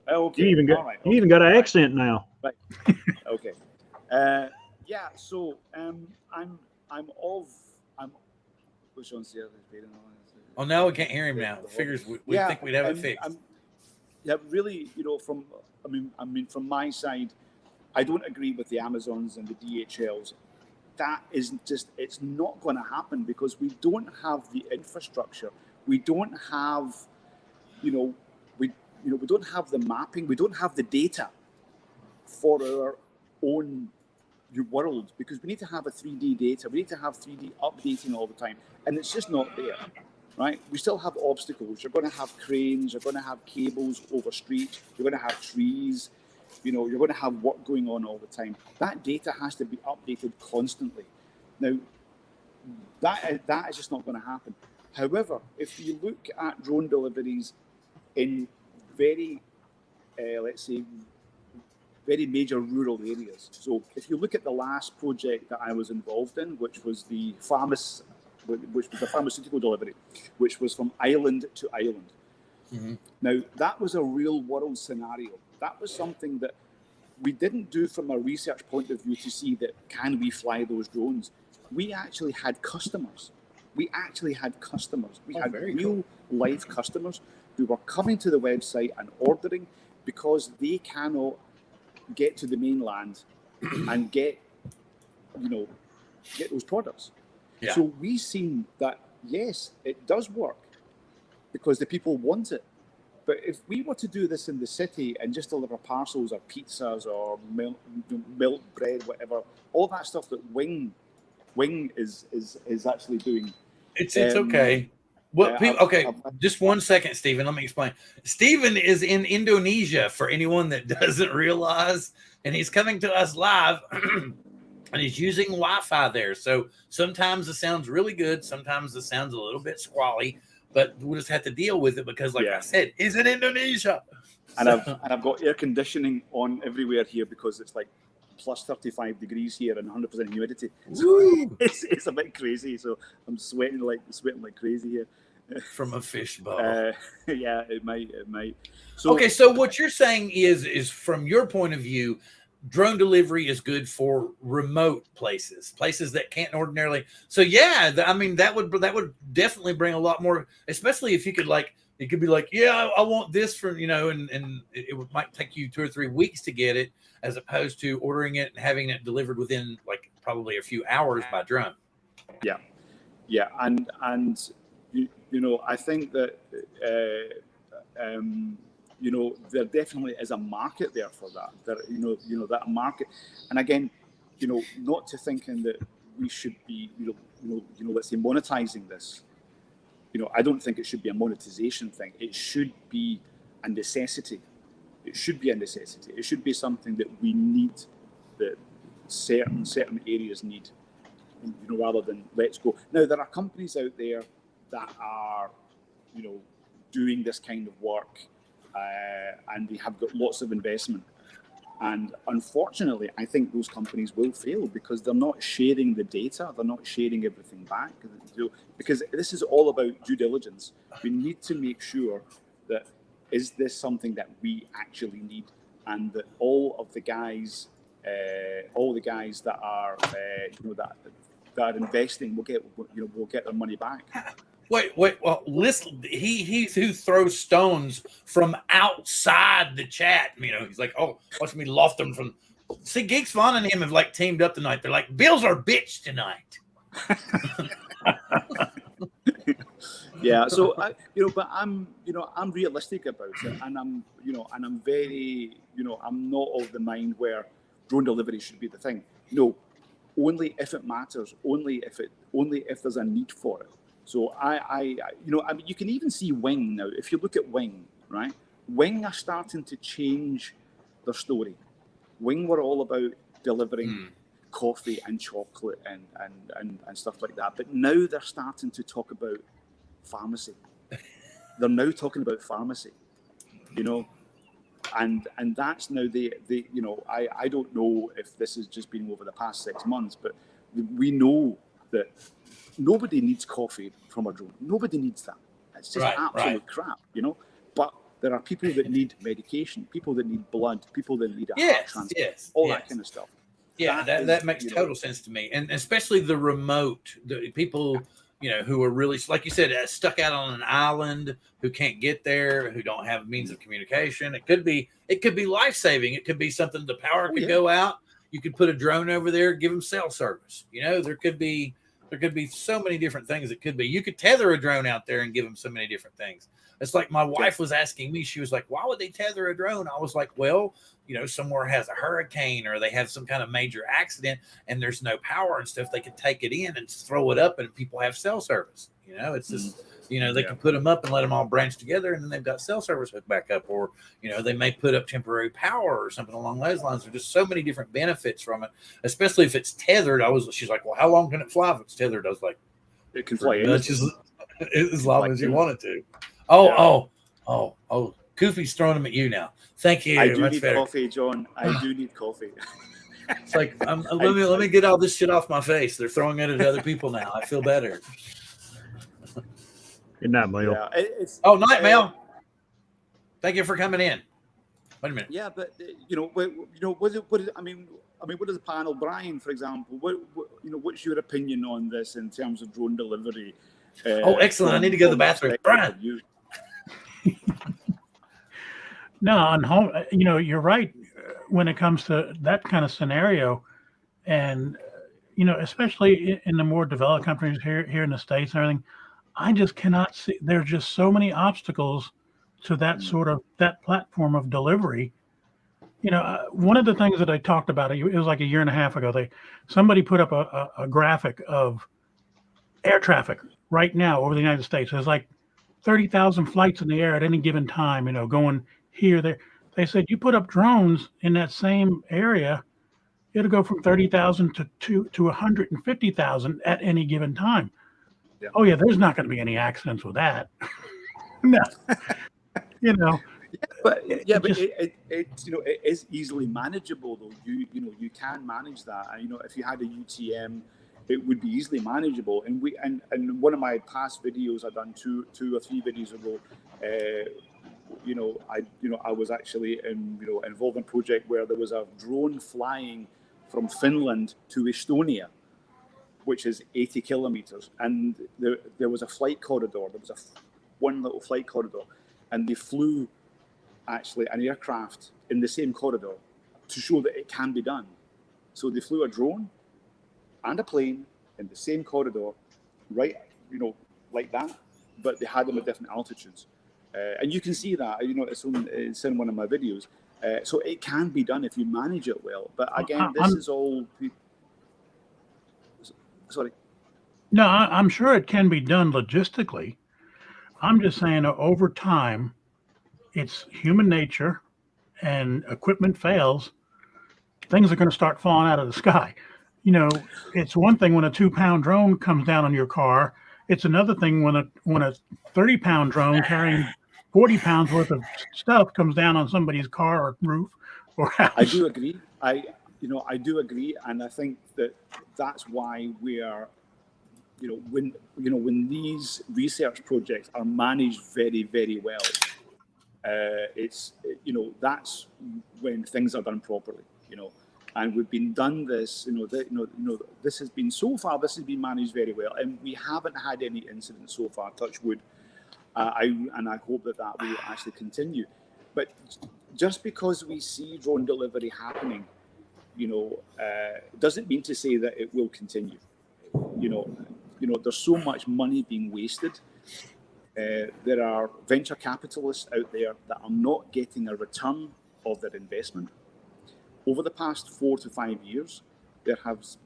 S2: Okay.
S3: You even got an accent now.
S2: Right. Okay. Yeah. So I'm. Which one's the other?
S1: Oh, now we can't hear him now. Figures we think we'd have it fixed.
S2: Really, you know, from my side, I don't agree with the Amazons and the DHLs. That is just, it's not going to happen because we don't have the infrastructure. We don't have, we don't have the mapping. We don't have the data for our own world, because we need to have a 3D data. We need to have 3D updating all the time, and it's just not there. Right? We still have obstacles. You're going to have cranes. You're going to have cables over streets. You're going to have trees. You're going to have work going on all the time. That data has to be updated constantly. Now, that is just not going to happen. However, if you look at drone deliveries in very, let's say, very major rural areas. So if you look at the last project that I was involved in, which was the pharmaceutical delivery, which was from island to island. Mm-hmm. Now, that was a real world scenario. That was something that we didn't do from a research point of view to see that can we fly those drones. We actually had customers. We had real live customers who were coming to the website and ordering because they cannot get to the mainland and get those products. Yeah. So we've seen that, yes, it does work because the people want it. But if we were to do this in the city and just deliver parcels or pizzas or milk, bread, whatever, all that stuff that Wing is actually doing.
S1: It's okay. Just 1 second, Stephen. Let me explain. Stephen is in Indonesia, for anyone that doesn't realize, and he's coming to us live. And he's using Wi-Fi there. So sometimes it sounds really good. Sometimes it sounds a little bit squally, but we'll just have to deal with it because, like I said, he's in Indonesia.
S2: And I've got air conditioning on everywhere here because it's like plus 35 degrees here and 100% humidity. So it's a bit crazy. So I'm sweating like crazy here.
S1: From a fish bowl.
S2: Yeah, it might.
S1: So what you're saying is from your point of view, drone delivery is good for remote places that can't ordinarily. So yeah, I mean that would definitely bring a lot more, especially if you could be like, yeah, I want this from, and it might take you 2 or 3 weeks to get it, as opposed to ordering it and having it delivered within like probably a few hours by drone.
S2: Yeah, and I think that there definitely is a market there for that. That market, and again, not to thinking that we should be, let's say monetizing this. I don't think it should be a monetization thing. It should be a necessity. It should be something that we need, that certain areas need, rather than let's go. Now, there are companies out there that are, doing this kind of work, and they have got lots of investment. And unfortunately, I think those companies will fail because they're not sharing the data. They're not sharing everything back. Because this is all about due diligence. We need to make sure that, is this something that we actually need, and that all the guys that are that are investing will get their money back.
S1: Wait. Well, listen. He's who throws stones from outside the chat. You know, he's like, oh, watch me loft them from. See, Geeks Vaughn and him have like teamed up tonight. They're like, Bills are bitch tonight.
S5: Yeah. So but I'm realistic about it, and I'm very, I'm not of the mind where drone delivery should be the thing. No, only if it matters, only if there's a need for it. So I mean, you can even see Wing now. If you look at Wing, right? Wing are starting to change their story. Wing were all about delivering coffee and chocolate and stuff like that. But now they're starting to talk about pharmacy. They're now talking about pharmacy, and that's now I don't know if this has just been over the past 6 months, but we know that nobody needs coffee from a drone. Nobody needs that. It's just absolute crap, But there are people that need medication, people that need blood, people that need a heart transplant, all that kind of stuff.
S1: Yeah, that makes total sense to me, and especially the remote, the people, who are really, like you said, stuck out on an island, who can't get there, who don't have means of communication. It could be life saving. It could be something, the power could go out. You could put a drone over there, give them cell service. There could be so many different things. It could be you could tether a drone out there and give them so many different things. It's like my wife was asking me, she was like, why would they tether a drone? I was like, well, somewhere has a hurricane or they have some kind of major accident and there's no power and stuff. They could take it in and throw it up and people have cell service. It's just, they can put them up and let them all branch together and then they've got cell service hooked back up. Or, they may put up temporary power or something along those lines. There's just so many different benefits from it, especially if it's tethered. She's like, well, how long can it fly if it's tethered? I was like,
S5: it can fly
S1: as long as you want it to. Oh, Cuppi's throwing them at you now. Thank you.
S5: I do need coffee, John. I do need coffee.
S1: It's like, let me get all this shit off my face. They're throwing it at other people now. I feel better.
S3: Good night, Mail.
S1: Yeah, night, Mail. Thank you for coming in. Wait a minute.
S5: Yeah, but what is the panel, Brian, for example? What's your opinion on this in terms of drone delivery?
S1: Excellent! I need to go to the bathroom, Brian.
S4: No, on home, you're right when it comes to that kind of scenario, and especially in the more developed countries here in the States and everything. I just cannot see. There's just so many obstacles to that that platform of delivery. One of the things that I talked about, it was like a year and a half ago. Somebody put up a graphic of air traffic right now over the United States. There's like 30,000 flights in the air at any given time. Going here, there. They said you put up drones in that same area, it'll go from 30,000 to 150,000 at any given time. Yeah. Oh yeah, there's not going to be any accidents with that. No,
S5: But it is easily manageable though. You can manage that. And, if you had a UTM, it would be easily manageable. And one of my past videos I've done two or three videos ago, I was actually involved in a project where there was a drone flying from Finland to Estonia, which is 80 kilometers. And there was a flight corridor. There was one little flight corridor. And they flew actually an aircraft in the same corridor to show that it can be done. So they flew a drone and a plane in the same corridor, right, like that, but they had them at different altitudes. And you can see that, it's in one of my videos. So it can be done if you manage it well. But again, this is all... Sorry.
S4: No, I'm sure it can be done logistically. I'm just saying over time, it's human nature and equipment fails, things are going to start falling out of the sky. It's one thing when a 2-pound drone comes down on your car. It's another thing when a 30-pound drone carrying 40 pounds worth of stuff comes down on somebody's car or roof or house.
S5: I do agree. I do agree. And I think that's why we are, when these research projects are managed very, very well, that's when things are done properly, and we've been done this. This has been so far. This has been managed very well, and we haven't had any incidents so far. Touch wood. I hope that will actually continue. But just because we see drone delivery happening, doesn't mean to say that it will continue. There's so much money being wasted. There are venture capitalists out there that are not getting a return of their investment. Over the past 4 to 5 years, there has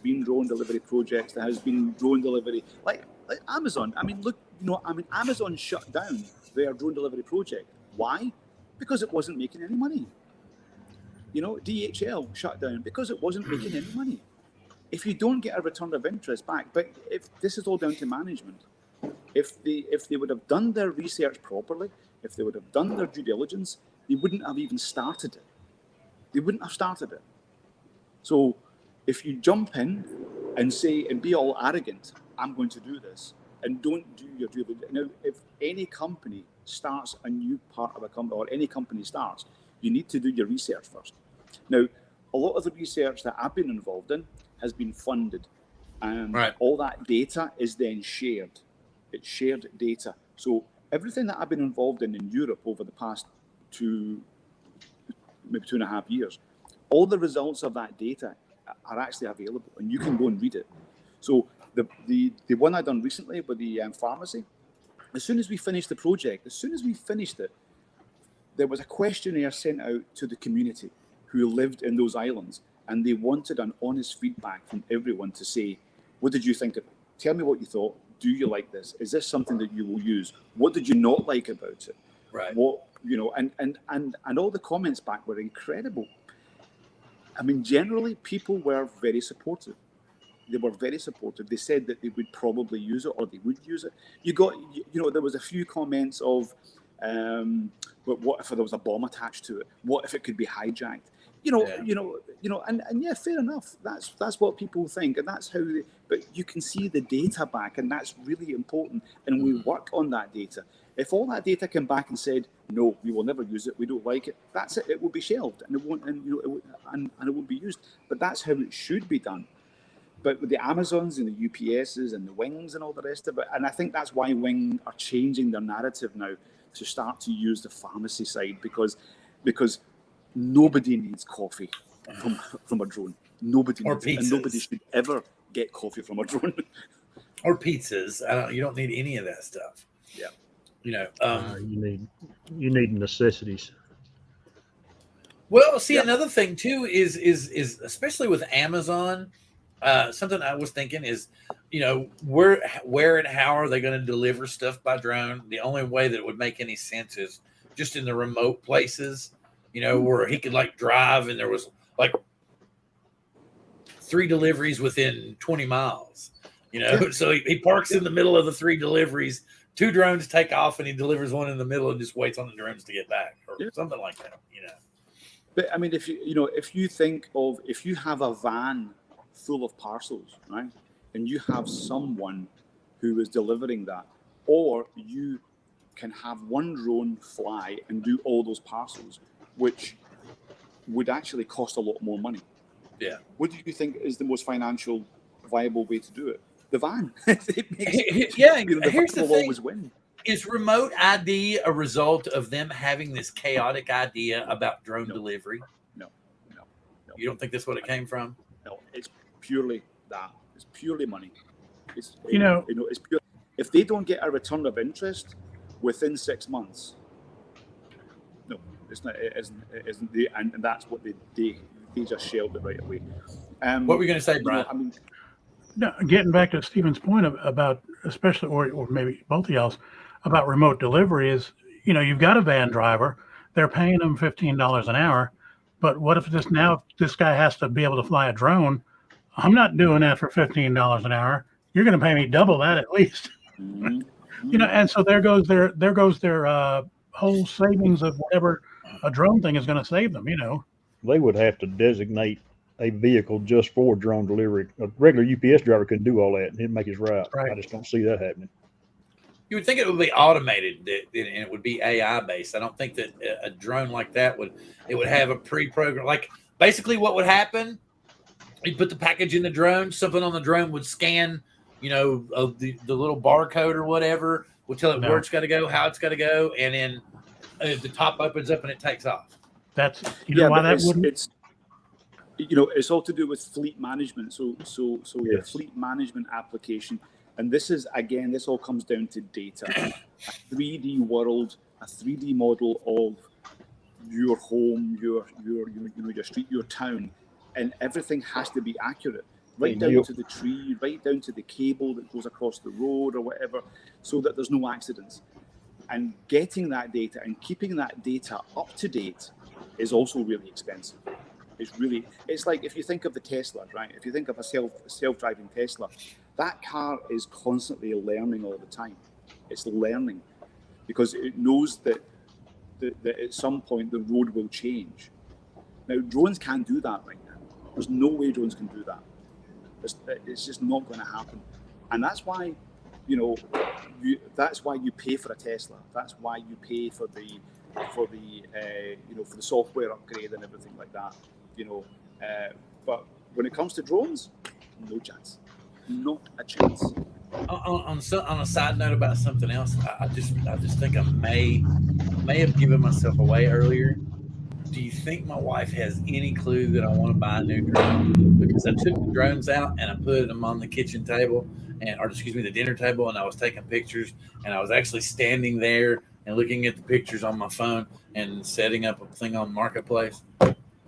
S5: been drone delivery projects. There has been drone delivery like Amazon. Amazon shut down their drone delivery project. Why? Because it wasn't making any money. DHL shut down because it wasn't making any money. If you don't get a return of interest back, but if this is all down to management, if they would have done their research properly, if they would have done their due diligence, they wouldn't have even started it. They wouldn't have started it. So if you jump in and say and be all arrogant, I'm going to do this, and don't do your due diligence. Now, if any company starts a new part of a company, or any company starts, you need to do your research first. Now, a lot of the research that I've been involved in has been funded, and all that data is then shared. It's shared data. So everything that I've been involved in Europe over the past maybe 2.5 years, all the results of that data are actually available, and you can go and read it. So the one I done recently with the pharmacy, as soon as we finished the project, there was a questionnaire sent out to the community who lived in those islands, and they wanted an honest feedback from everyone to say, what did you think of it? Tell me what you thought. Do you like this? Is this something that you will use? What did you not like about it?
S1: Right.
S5: What, and all the comments back were incredible. I mean, generally, people were very supportive. They were very supportive. They said that they would probably use it, or they would use it. There was a few comments of, but what if there was a bomb attached to it? What if it could be hijacked? And yeah, fair enough. That's what people think, and that's how. But you can see the data back, and that's really important. And we work on that data. If all that data came back and said, no, we will never use it, we don't like it, that's it. It will be shelved, and it won't, and it won't be used. But that's how it should be done. But with the Amazons and the UPSs and the Wings and all the rest of it, and I think that's why Wing are changing their narrative now to start to use the pharmacy side, because nobody needs coffee from a drone. Nobody
S1: or
S5: needs
S1: pizzas.
S5: It, and nobody should ever get coffee from a drone.
S1: Or pizzas. You don't need any of that stuff.
S5: Yeah.
S3: You need necessities.
S1: Well, see, another thing too is especially with Amazon, something I was thinking is, where and how are they going to deliver stuff by drone? The only way that it would make any sense is just in the remote places, where he could like drive and there was like 3 deliveries within 20 miles, so he parks in the middle of the 3 deliveries, 2 drones take off, and he delivers one in the middle and just waits on the drones to get back, or something like that,
S5: But I mean, if you have a van full of parcels, right, and you have someone who is delivering that, or you can have one drone fly and do all those parcels, which would actually cost a lot more money.
S1: Yeah.
S5: What do you think is the most financial viable way to do it? The van.
S1: Here's the thing.
S5: Always win.
S1: Is remote ID a result of them having this chaotic idea about drone delivery?
S5: No.
S1: You don't think that's what it came from?
S5: No, it's purely that. It's purely money. It's pure. If they don't get a return of interest within 6 months, no, it's not. It isn't. And that's what they just shelved it right away.
S1: What were you going to say, Brian?
S4: No, getting back to Stephen's point about, especially, or maybe both of y'all's, about remote delivery is, you've got a van driver, they're paying them $15 an hour, but what if this guy has to be able to fly a drone? I'm not doing that for $15 an hour. You're going to pay me double that at least.
S5: Mm-hmm.
S4: And so there goes their whole savings of whatever a drone thing is going to save them.
S3: They would have to designate a vehicle just for drone delivery. A regular UPS driver couldn't do all that and he'd make his route.
S4: Right.
S3: I just don't see that happening.
S1: You would think it would be automated and it would be AI based. I don't think that a drone like that would have a pre-program. Like basically what would happen, you put the package in the drone, something on the drone would scan, the little barcode or whatever, would tell it where it's got to go, how it's got to go, and then the top opens up and it takes off.
S4: That's why that wouldn't.
S5: It's all to do with fleet management. So your fleet management application, and this all comes down to data, a 3D world, a 3D model of your home, your street, your town, and everything has to be accurate, right down to the tree, right down to the cable that goes across the road or whatever, so that there's no accidents. And getting that data and keeping that data up to date is also really expensive. It's like if you think of the Tesla, right? If you think of a self-driving Tesla, that car is constantly learning all the time. It's learning because it knows that at some point the road will change. Now, drones can't do that right now. There's no way drones can do that. It's just not going to happen. And that's why, that's why you pay for a Tesla. That's why you pay for the software upgrade and everything like that. But when it comes to drones, no chance. Not a chance.
S1: On a side note about something else, I just think I may have given myself away earlier. Do you think my wife has any clue that I want to buy a new drone? Because I took the drones out and I put them on the kitchen table, the dinner table, and I was taking pictures, and I was actually standing there and looking at the pictures on my phone and setting up a thing on Marketplace.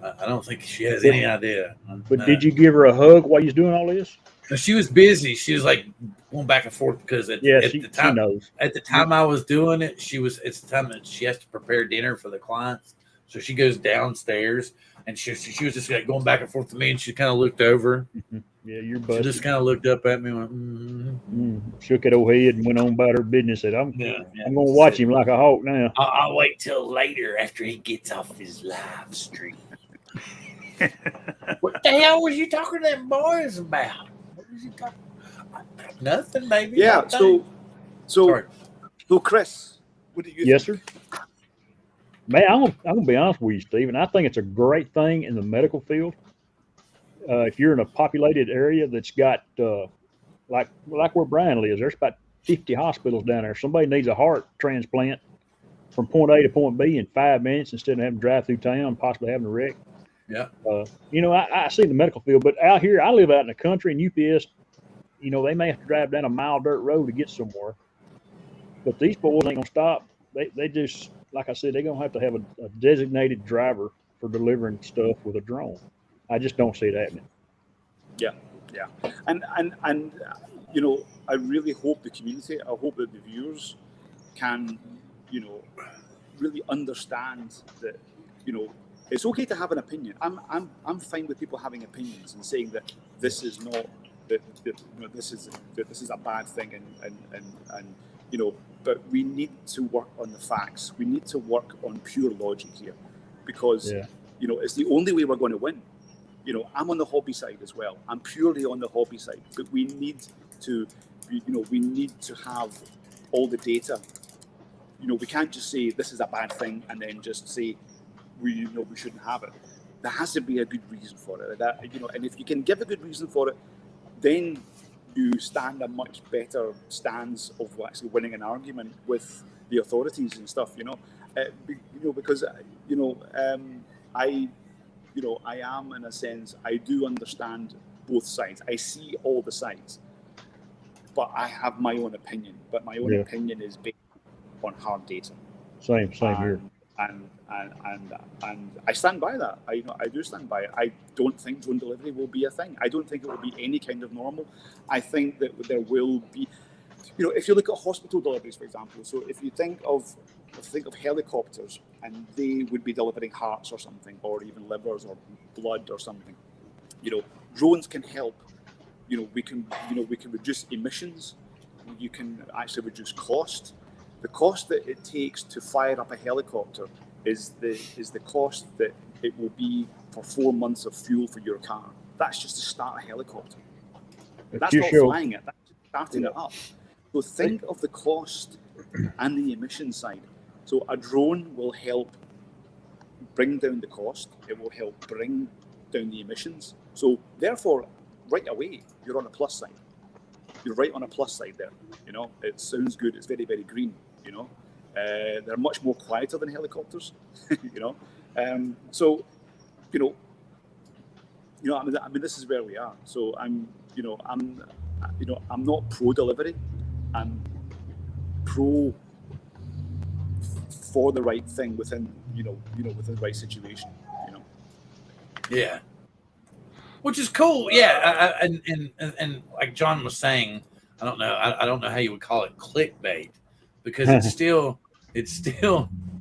S1: I don't think she has any idea.
S3: But did you give her a hug while you was doing all this?
S1: She was busy. She was like going back and forth because at the time,
S3: she knows.
S1: At the time I was doing it, it's the time that she has to prepare dinner for the clients. So she goes downstairs and she was just like going back and forth to me, and she kind of looked over.
S3: Yeah, you're busted.
S1: She just kind of looked up at me and went,
S3: shook that old head and went on about her business. Said, I'm going to watch him like a hawk now.
S1: I'll wait till later after he gets off his live stream. What the hell was you talking to them boys about? What was you talking about? Nothing, baby.
S5: Yeah,
S1: nothing.
S5: So Chris, what do you think?
S3: Yes, sir. Man, I'm gonna be honest with you, Stephen. I think it's a great thing in the medical field. If you're in a populated area that's got like where Brian lives, there's about 50 hospitals down there. Somebody needs a heart transplant from point A to point B in 5 minutes instead of having to drive through town, possibly having a wreck.
S1: Yeah.
S3: I see the medical field, but out here, I live out in the country, and UPS, they may have to drive down a mile dirt road to get somewhere. But these boys ain't gonna stop. They just, like I said, they're gonna have to have a designated driver for delivering stuff with a drone. I just don't see it happening.
S5: Yeah, and I really hope the community, I hope that the viewers can, really understand that, it's okay to have an opinion. I'm fine with people having opinions and saying that this is not this is a bad thing and but we need to work on the facts. We need to work on pure logic here, because it's the only way we're going to win. I'm on the hobby side as well. I'm purely on the hobby side, but we need to have all the data. We can't just say this is a bad thing and then just say we shouldn't have it. There has to be a good reason for it. And if you can give a good reason for it, then you stand a much better stance of actually winning an argument with the authorities and stuff. Because I am, in a sense, I do understand both sides. I see all the sides, but I have my own opinion. But my own opinion is based on hard data.
S3: Same here.
S5: And I stand by that. I do stand by it. I don't think drone delivery will be a thing. I don't think it will be any kind of normal. I think that there will be, if you look at hospital deliveries, for example. So if you think of helicopters, and they would be delivering hearts or something, or even livers or blood or something. Drones can help. We can reduce emissions. You can actually reduce cost. The cost that it takes to fire up a helicopter is the cost that it will be for 4 months of fuel for your car. That's just to start a helicopter. That's not flying it. That's starting it up. So think of the cost and the emission side. So a drone will help bring down the cost. It will help bring down the emissions. So therefore, right away, you're on a plus side. You're right on a plus side there. You know, it sounds good. It's very, very green. You know, they're much more quieter than helicopters. You know, so you know, I mean, this is where we are. So I'm not pro delivery. I'm pro for the right thing within within the right situation. You know.
S1: Yeah. Which is cool, yeah. And like John was saying, I don't know how you would call it clickbait, because it's still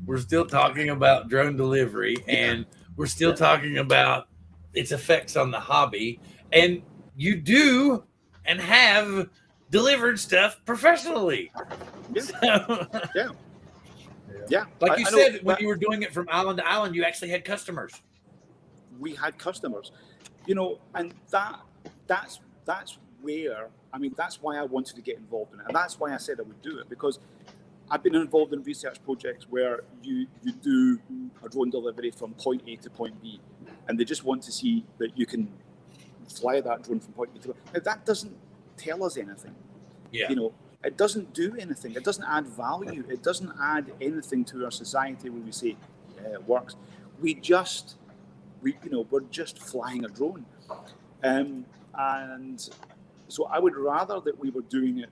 S1: we're still talking about drone delivery, and we're still talking about its effects on the hobby, and you do and have delivered stuff professionally.
S5: Yeah.
S1: So,
S5: Yeah.
S1: like you said, when you were doing it from island to island, you actually had customers.
S5: We had customers, you know, and that's where, I mean, that's why I wanted to get involved in it, and that's why I said I would do it, because I've been involved in research projects where you do a drone delivery from point A to point B, and they just want to see that you can fly that drone from point A to point B. Now, that doesn't tell us anything.
S1: Yeah.
S5: You know, it doesn't do anything. It doesn't add value. It doesn't add anything to our society where we say, yeah, it works. We're just flying a drone. And so I would rather that we were doing it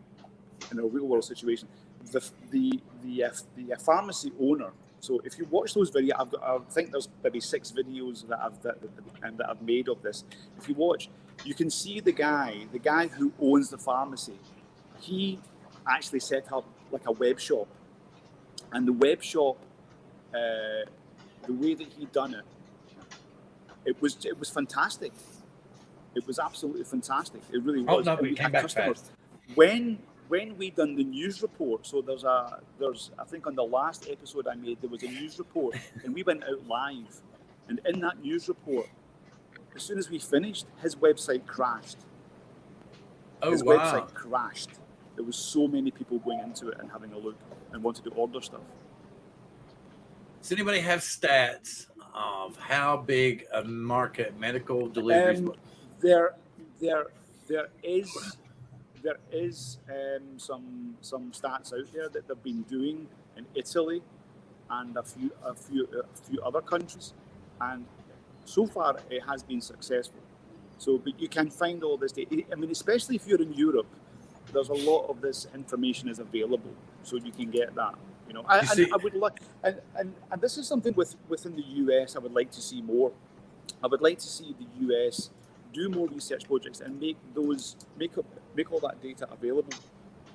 S5: in a real world situation. The pharmacy owner. So if you watch those videos, I think there's maybe 6 videos that I've made of this. If you watch, you can see the guy who owns the pharmacy. He actually set up like a web shop, and the web shop, the way that he done it, it was fantastic. It was absolutely fantastic. It really was.
S1: Oh, no, we came back fast.
S5: When we done the news report, so there's I think on the last episode I made, there was a news report, and we went out live, and in that news report, as soon as we finished, his website crashed.
S1: Oh,
S5: his
S1: wow.
S5: website crashed. There was so many people going into it and having a look and wanted to order stuff.
S1: Does anybody have stats of how big a market medical deliveries?
S5: There is some stats out there that they've been doing in Italy and a few other countries, and so far it has been successful. So, but you can find all this data. I mean, especially if you're in Europe, there's a lot of this information is available, so you can get that. You know, I would like, and this is something within the US. I would like to see more. I would like to see the US do more research projects and make all that data available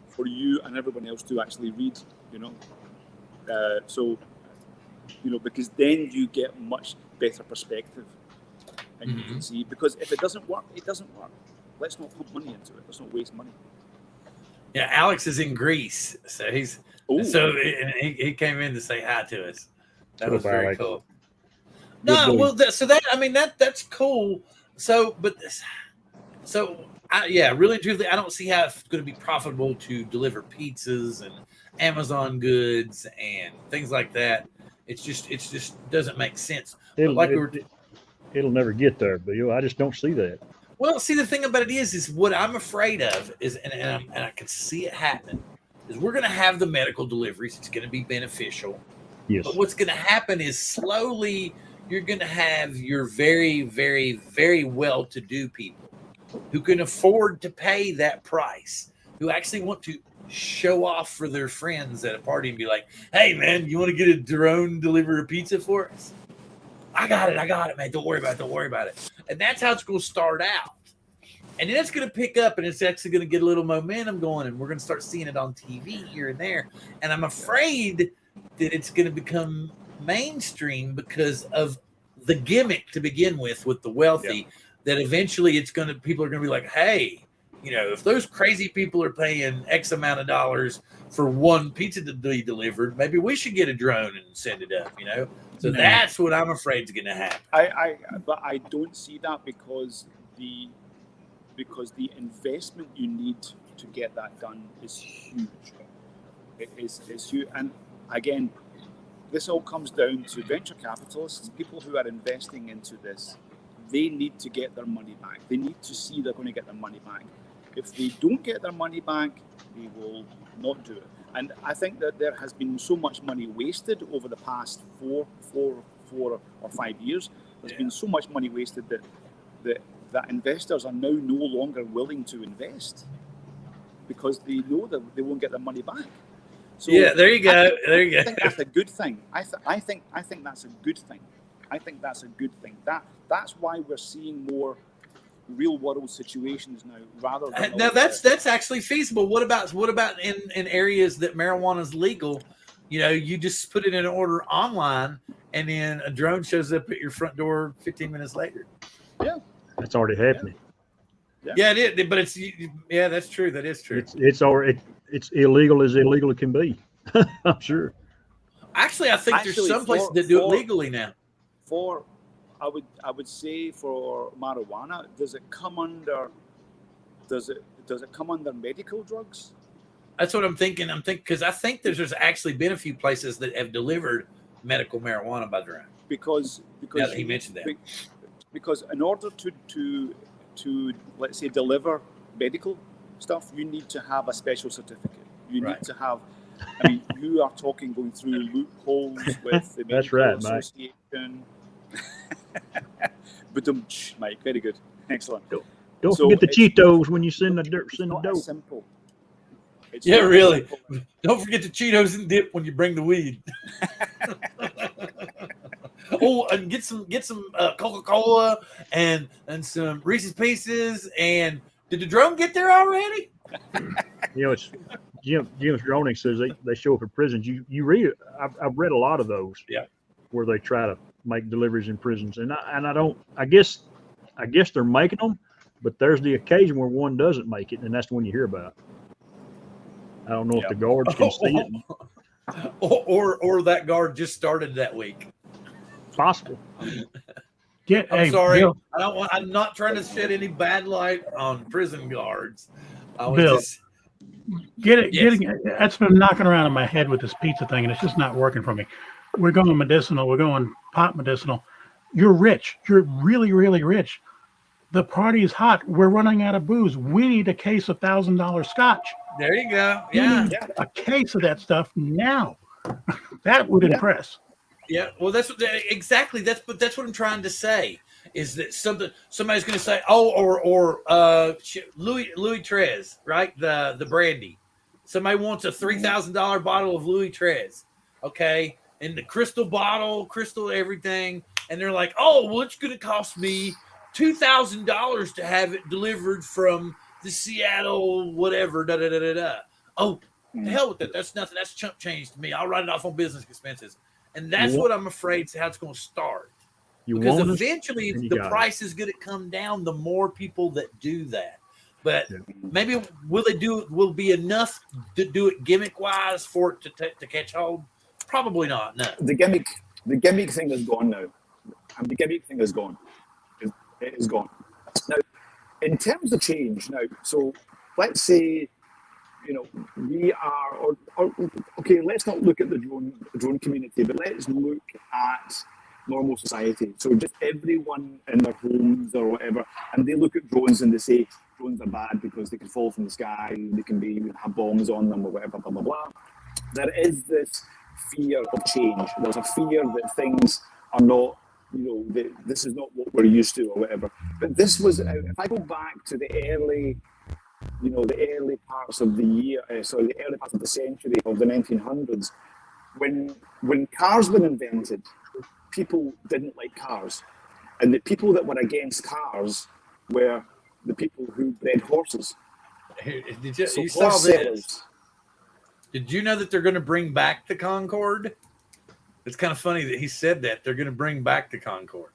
S5: for you and everyone else to actually read. You know, so you know, because then you get much better perspective, and you can see, because if it doesn't work, it doesn't work. Let's not put money into it. Let's not waste money. Yeah,
S1: Alex is in Greece, so he came in to say hi to us. That was very cool. No, well, that's cool. So, really truthfully, I don't see how it's going to be profitable to deliver pizzas and Amazon goods and things like that. It's just doesn't make sense.
S3: It'll never get there, but I just don't see that.
S1: Well, see, the thing about it is what I'm afraid of is, and I can see it happening, is we're going to have the medical deliveries. It's going to be beneficial.
S3: Yes.
S1: But what's going to happen is slowly you're going to have your very, very, very well-to-do people who can afford to pay that price, who actually want to show off for their friends at a party and be like, hey, man, you want to get a drone deliver a pizza for us? I got it, man. Don't worry about it. And that's how it's going to start out. And then it's going to pick up, and it's actually going to get a little momentum going, and we're going to start seeing it on TV here and there. And I'm afraid that it's going to become mainstream because of the gimmick to begin with the wealthy, that eventually people are going to be like, hey, you know, if those crazy people are paying X amount of dollars for one pizza to be delivered, maybe we should get a drone and send it up, you know? So that's what I'm afraid is going to happen.
S5: But I don't see that because the investment you need to get that done is huge. It is huge. And again, this all comes down to venture capitalists, people who are investing into this. They need to get their money back. They need to see they're going to get their money back. If they don't get their money back, they will not do it. And I think that there has been so much money wasted over the past four or 5 years. There's been so much money wasted that investors are now no longer willing to invest because they know that they won't get their money back. So
S1: yeah, there you go. There you go.
S5: I think that's a good thing. I think that's a good thing. I think that's a good thing. That's why we're seeing more real world situations now, rather than
S1: now that's actually feasible. What about in areas that marijuana is legal? You know, you just put it in order online, and then a drone shows up at your front door 15 minutes later.
S5: Yeah,
S3: That's already happening.
S1: Yeah, it is. But it's that's true. That is true.
S3: It's illegal as illegal it can be. I'm sure.
S1: Actually, I think there's some places that do it legally now.
S5: I would say for marijuana, does it come under medical drugs?
S1: That's what I'm thinking. Because I think there's actually been a few places that have delivered medical marijuana by drone.
S5: Because
S1: now that he mentioned that.
S5: Because in order to let's say deliver medical stuff, you need to have a special certificate. You need to have. I mean, you are talking going through loopholes with the
S3: That's
S5: medical
S3: right,
S5: association. But Mike, very good, excellent.
S3: Don't forget the Cheetos when you send the dope.
S5: Simple. It's
S1: Yeah, really.
S5: simple.
S1: Don't forget the Cheetos and dip when you bring the weed. Oh, and get some Coca-Cola and some Reese's Pieces. And did the drone get there already?
S3: You know, it's Jim Droning says they show up at prisons. You read it. I've read a lot of those.
S1: Yeah.
S3: Where they try to make deliveries in prisons, and I guess they're making them, but there's the occasion where one doesn't make it, and that's the one you hear about. I don't know if the guards can see it.
S1: Or that guard just started that week.
S3: Possible.
S1: I'm sorry.
S4: Bill,
S1: I'm not trying to shed any bad light on prison guards.
S4: Bill, that's been knocking around in my head with this pizza thing, and it's just not working for me. We're going medicinal. We're going pot medicinal. You're rich. You're really, really rich. The party's hot. We're running out of booze. We need a case of $1,000 scotch.
S1: There you go.
S4: We
S1: Yeah.
S4: need a case of that stuff now. That would impress.
S1: Yeah. Well, that's what I'm trying to say is that somebody's going to say, Louis Trez, right? The brandy. Somebody wants a $3,000 bottle of Louis Trez. Okay. In the crystal bottle, crystal everything. And they're like, oh, well, it's going to cost me $2,000 to have it delivered from the Seattle, whatever, Oh, the hell with that. That's nothing. That's chump change to me. I'll write it off on business expenses. And that's what I'm afraid is how it's going to start. Because eventually the price is going to come down the more people that do that. But maybe will be enough to do it gimmick-wise for it to catch hold? Probably not. No.
S2: The gimmick thing is gone now. And the gimmick thing is gone. It is gone. Now, in terms of change, so let's say, we are, okay, let's not look at the drone community, but let's look at normal society. So just everyone in their homes or whatever, and they look at drones and they say drones are bad because they can fall from the sky, they can have bombs on them or whatever, blah, blah, blah. There is this fear of change. There's a fear that things are not, this is not what we're used to or whatever. But this was, if I go back to the early parts of the early parts of the century of the 1900s, when cars were invented, people didn't like cars. And the people that were against cars were the people who bred horses.
S1: You saw this? Did you know that they're going to bring back the Concorde? It's kind of funny that he said that they're going to bring back the Concorde.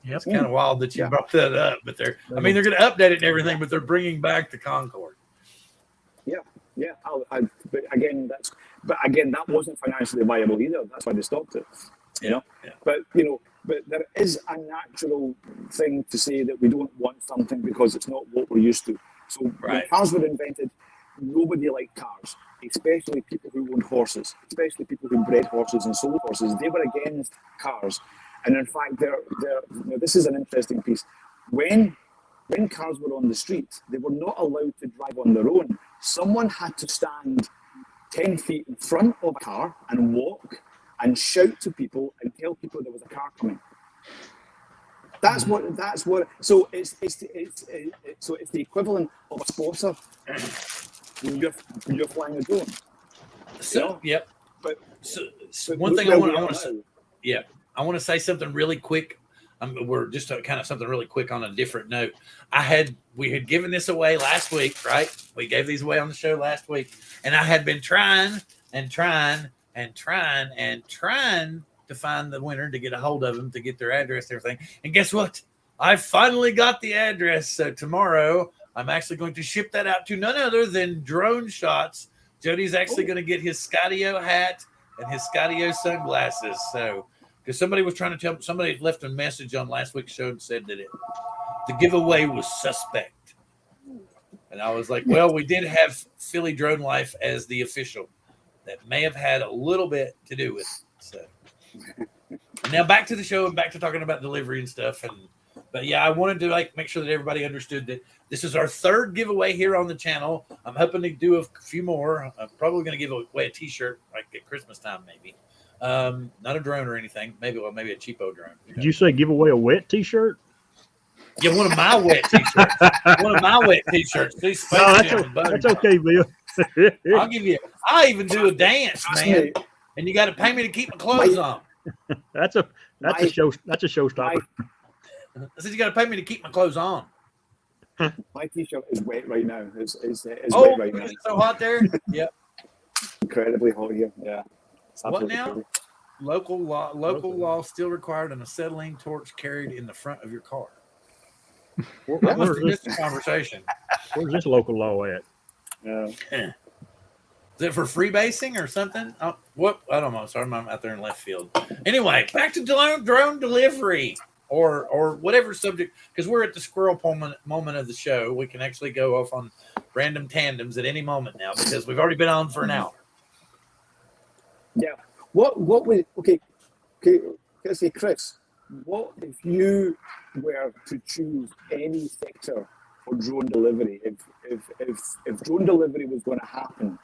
S4: Yep.
S1: It's kind of wild that you brought that up, but they're going to update it and everything, but they're bringing back the Concorde.
S2: Yeah. But again, that wasn't financially viable either. That's why they stopped it.
S1: Yeah.
S2: But there is a natural thing to say that we don't want something because it's not what we're used to. So when cars were invented, nobody liked cars, especially people who owned horses, especially people who bred horses and sold horses. They were against cars. And in fact, this is an interesting piece. When cars were on the street, they were not allowed to drive on their own. Someone had to stand 10 feet in front of a car and walk and shout to people and tell people there was a car coming. That's what. So it's the equivalent of a spotter when you're flying a drone.
S1: So yep.
S2: But
S1: one thing I want to say, yeah, I want to say something really quick. We're just kind of something really quick on a different note. We had given this away last week, right? We gave these away on the show last week, and I had been trying to find the winner, to get a hold of them, to get their address and everything. And guess what? I finally got the address. So tomorrow, I'm actually going to ship that out to none other than Drone Shots. Jody's actually going to get his Skydio hat and his Skydio sunglasses. So, because somebody was trying to tell, somebody left a message on last week's show and said that the giveaway was suspect. And I was like, well, we did have Philly Drone Life as the official. That may have had a little bit to do with it. So now back to the show and back to talking about delivery and stuff. But yeah, I wanted to make sure that everybody understood that this is our third giveaway here on the channel. I'm hoping to do a few more. I'm probably going to give away a T-shirt like at Christmas time, maybe. Not a drone or anything. Maybe a cheapo drone.
S3: Did you say give away a wet T-shirt?
S1: Yeah, one of my wet T-shirts. One of my wet T-shirts.
S3: That's okay, Bill.
S1: I'll even do a dance, man. And you got to pay me to keep my clothes on.
S3: That's a showstopper.
S1: I said you got to pay me to keep my clothes on.
S2: My T-shirt is wet right now. It's
S1: Oh,
S2: wet right now.
S1: it's so hot there. Yep.
S2: Incredibly hot here. Yeah.
S1: What now? Crazy. Local law still required an acetylene torch carried in the front of your car. That must have missed the conversation.
S3: Where's this local law at?
S1: Is it for freebasing or something? Oh, what? I don't know. Sorry, I'm out there in left field. Anyway, back to drone delivery or whatever subject, because we're at the squirrel moment of the show. We can actually go off on random tandems at any moment now because we've already been on for an hour.
S2: Yeah. What would okay? Let's say, Chris, what if you were to choose any sector for drone delivery? If drone delivery was going to happen,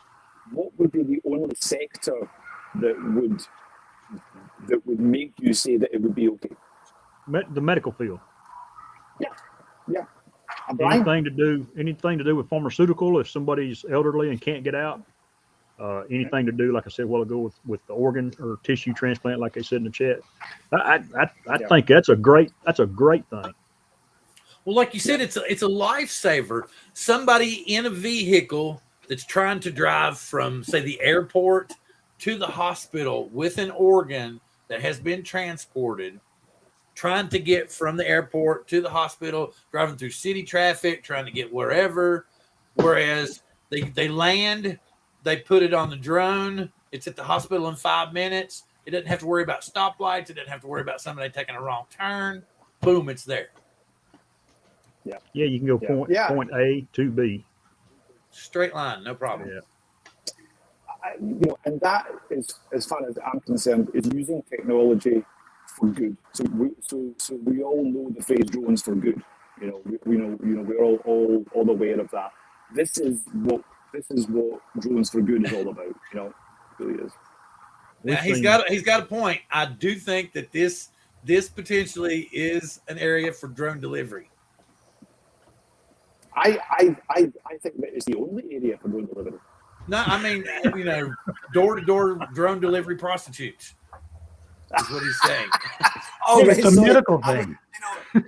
S2: what would be the only sector that would make you say that it would be okay?
S3: The medical field.
S2: Yeah.
S3: Anything to do with pharmaceutical, if somebody's elderly and can't get out. Anything to do, like I said a while ago, with the organ or tissue transplant, like they said in the chat. I think that's a great thing.
S1: Well, like you said, it's a lifesaver. Somebody in a vehicle that's trying to drive from, say, the airport to the hospital with an organ that has been transported, trying to get from the airport to the hospital, driving through city traffic, trying to get wherever. Whereas they land, they put it on the drone. It's at the hospital in 5 minutes. It doesn't have to worry about stoplights. It doesn't have to worry about somebody taking a wrong turn. Boom, it's there.
S2: Yeah.
S3: Yeah, you can go point A to B.
S1: Straight line, no problem.
S2: Yeah. And that is, as far as I'm concerned, is using technology for good. So we all know the phrase drones for good. We're all aware of that. This is what drones for good is all about. It really is.
S1: Now, he's got a point. I do think that this potentially is an area for drone delivery.
S2: I think that it's the only area for drone delivery.
S1: No, I mean, door-to-door drone delivery prostitutes is what he's saying.
S4: It's a medical thing.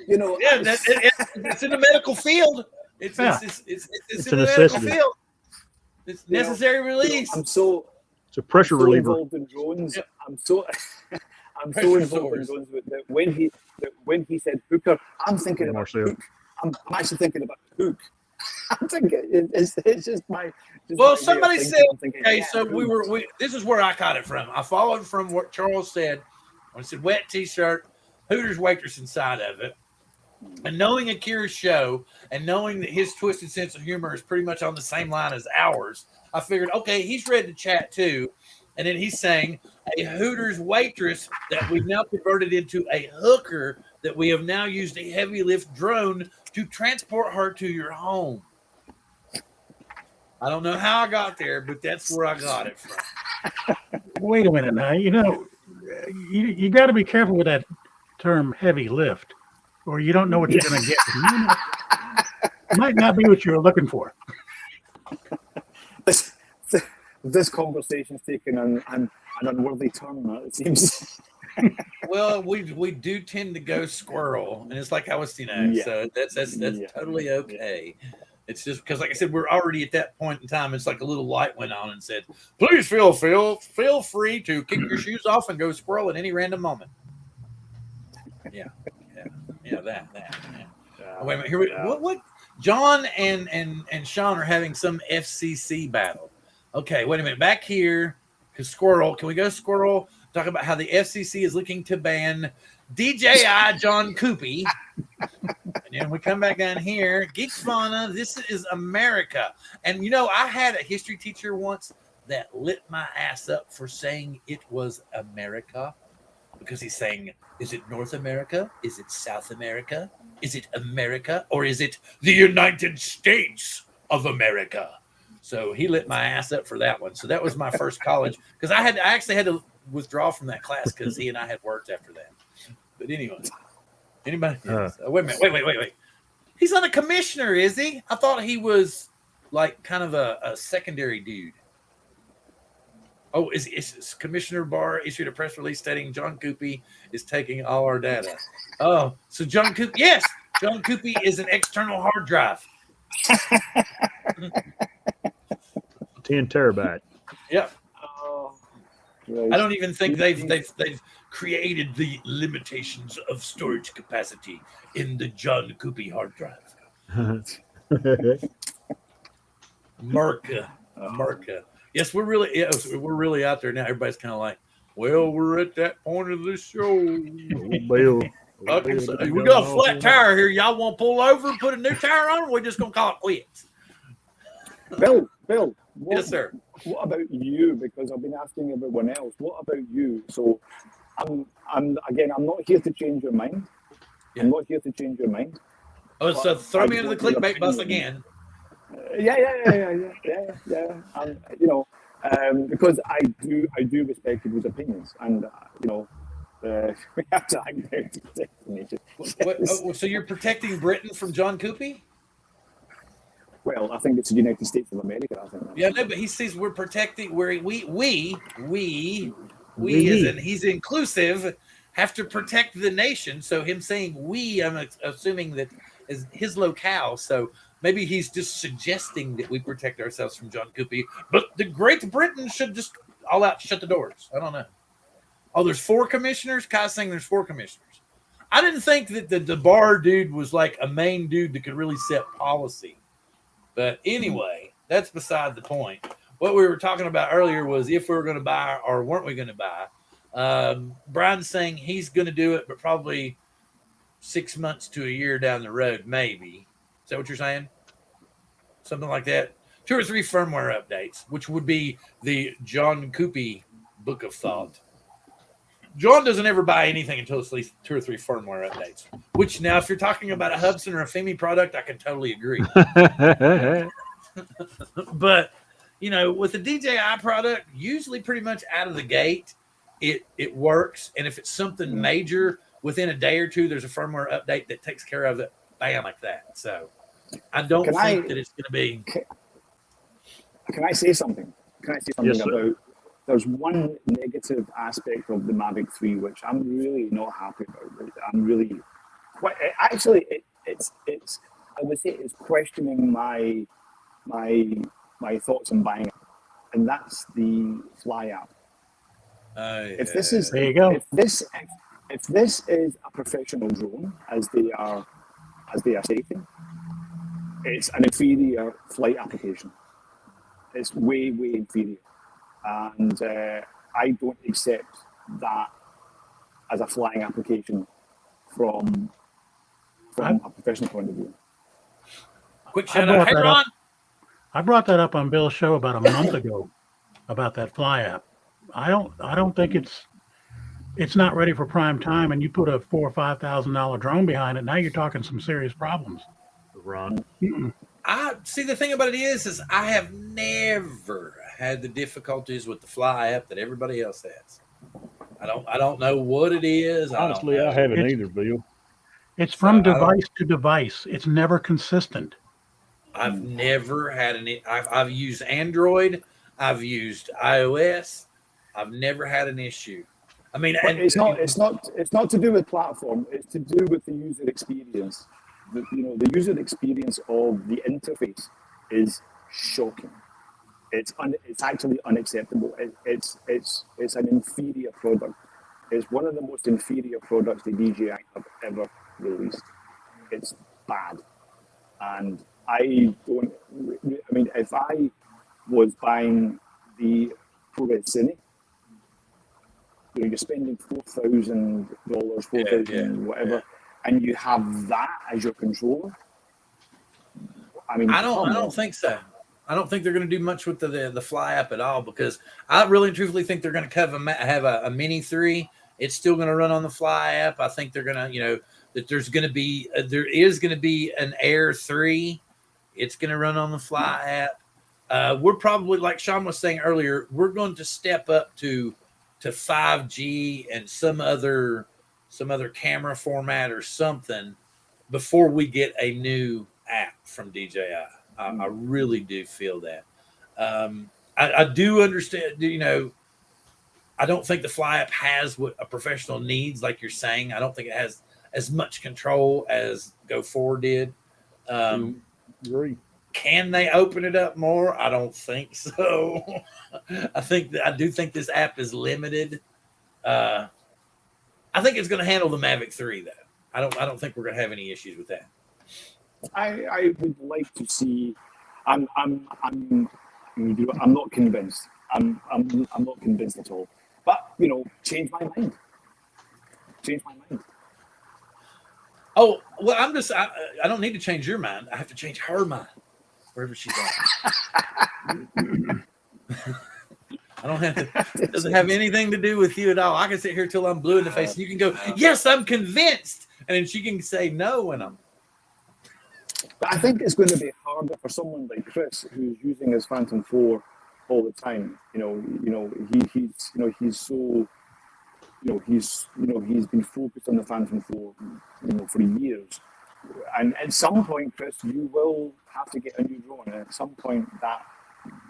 S1: Yeah, it's in the medical field. It's in the medical field. It's necessary release.
S2: It's
S3: a pressure reliever.
S2: Involved in drones. Yep. I'm so involved in drones that when he said hooker, I'm thinking about hook. I'm actually thinking about hook. I'm thinking it's just my.
S1: Somebody said, okay, so this is where I caught it from. I followed from what Charles said when he said wet T-shirt, Hooters waitress inside of it. And knowing Akira's show and knowing that his twisted sense of humor is pretty much on the same line as ours, I figured, okay, he's ready to chat too. And then he's saying a Hooters waitress that we've now converted into a hooker that we have now used a heavy lift drone to transport her to your home. I don't know how I got there, but that's where I got it from.
S4: Wait a minute now. You got to be careful with that term heavy lift, or you don't know what you're going to get. Might not be what you were looking for.
S2: This conversation's taken an unworthy turn, it seems.
S1: Well, we do tend to go squirrel, and it's like I was, so that's totally okay. It's just because, like I said, we're already at that point in time. It's like a little light went on and said, "Please feel free to kick your shoes off and go squirrel at any random moment." Yeah, that. Yeah. Wait a minute, here we what? John and Sean are having some FCC battle. Okay, wait a minute. Back here, because squirrel. Can we go squirrel? Talk about how the FCC is looking to ban DJI John Cuppi. And then we come back down here. Geeks Fauna, this is America. And, I had a history teacher once that lit my ass up for saying it was America. Because he's saying, is it North America? Is it South America? Is it America? Or is it the United States of America? So he lit my ass up for that one. So that was my first college. Because I actually had to withdraw from that class because he and I had worked after that. But anyway. Anybody? Wait a minute. Wait. He's not a commissioner, is he? I thought he was like kind of a secondary dude. Oh, is Commissioner Barr issued a press release stating John Cuppi is taking all our data? Oh, so John Cuppi, yes, John Cuppi is an external hard drive.
S3: 10 terabyte.
S1: Yep.
S2: Right.
S1: I don't even think they've created the limitations of storage capacity in the John Cuppi hard drive. Marca. Yes, we're really out there now. Everybody's kind of like, well, we're at that point of the show.
S3: Bill.
S1: We got a flat tire here. Y'all want to pull over and put a new tire on, or we're just gonna call it quits?
S2: Bill.
S1: Yes, sir.
S2: What about you? Because I've been asking everyone else. What about you? So, I'm not here to change your mind. Yeah. I'm not here to change your mind.
S1: Oh, so throw me into the clickbait bus again.
S2: Yeah. Because I do respect people's opinions, and we have to act out to protect the nation.
S1: So you're protecting Britain from John Cuppi?
S2: Well, I think it's the United States of America. I think.
S1: Yeah, no, but he says we're protecting. Where we as in he's inclusive, have to protect the nation. So him saying we, I'm assuming that is his locale. So maybe he's just suggesting that we protect ourselves from John Cuppi. But the Great Britain should just all out shut the doors. I don't know. Oh, there's 4 commissioners. Kai's saying there's 4 commissioners. I didn't think that the Barr dude was like a main dude that could really set policy. But anyway, that's beside the point. What we were talking about earlier was if we were going to buy or weren't we going to buy. Brian's saying he's going to do it, but probably 6 months to a year down the road, maybe. Is that what you're saying? Something like that? 2 or 3 firmware updates, which would be the John Cuppi book of thought. John doesn't ever buy anything until at least 2 or 3 firmware updates. Which now, if you're talking about a Hubsan or a Femi product, I can totally agree. But with the DJI product, usually pretty much out of the gate, it works. And if it's something major, within a day or two, there's a firmware update that takes care of it. Bam, like that. So I don't think that it's going to be.
S2: Can I say something?
S3: Yes,
S2: about? There's one negative aspect of the Mavic 3 which I'm really not happy about. I'm really it's I would say it's questioning my thoughts on buying it, and that's the Fly app. If this is
S4: there you go.
S2: If this is a professional drone, as they are stating, it's an inferior flight application. It's way inferior. And I don't accept that as a flying application from from a professional point of view.
S1: Quick shout out. Hey, Ron.
S4: I brought that up on Bill's show about a month ago about that Fly app. I don't think it's not ready for prime time, and you put a $4,000 or $5,000 drone behind it. Now you're talking some serious problems.
S3: Ron.
S1: I see. The thing about it is I have never had the difficulties with the Fly app that everybody else has. I don't know what it is.
S3: Honestly, I haven't either, Bill.
S4: It's from device to device. It's never consistent.
S1: I've never had any. I've used Android. I've used iOS. I've never had an issue. I mean, and,
S2: it's not to do with platform. It's to do with the user experience. The user experience of the interface is shocking. It's actually unacceptable. It's an inferior product. It's one of the most inferior products the DJI have ever released. It's bad, and I don't. I mean, if I was buying the ProRes Cine, you're spending $4,000, $4,000 whatever, and you have that as your controller. I mean,
S1: I don't think so. I don't think they're going to do much with the Fly app at all, because I really and truthfully think they're going to have a Mini 3. It's still going to run on the Fly app. I think they're going to, that there is going to be an Air 3. It's going to run on the Fly app. We're probably, like Sean was saying earlier, we're going to step up to 5G and some other camera format or something before we get a new app from DJI. I really do feel that. I do understand, I don't think the Fly app has what a professional needs, like you're saying. I don't think it has as much control as Go 4 did.
S3: Agree.
S1: Can they open it up more? I don't think so. I do think this app is limited. I think it's going to handle the Mavic 3 though. I don't think we're going to have any issues with that.
S2: I would like to see. I'm not convinced. I'm not convinced at all. But change my mind. Change my mind.
S1: Oh well, I don't need to change your mind. I have to change her mind, wherever she's at. I don't have to. It doesn't have anything to do with you at all. I can sit here till I'm blue in the face, and you can go, "Yes, I'm convinced," and then she can say no when I'm.
S2: But I think it's going to be harder for someone like Chris, who's using his Phantom 4 all the time. He's been focused on the Phantom 4, for years. And at some point, Chris, you will have to get a new drone. And at some point, that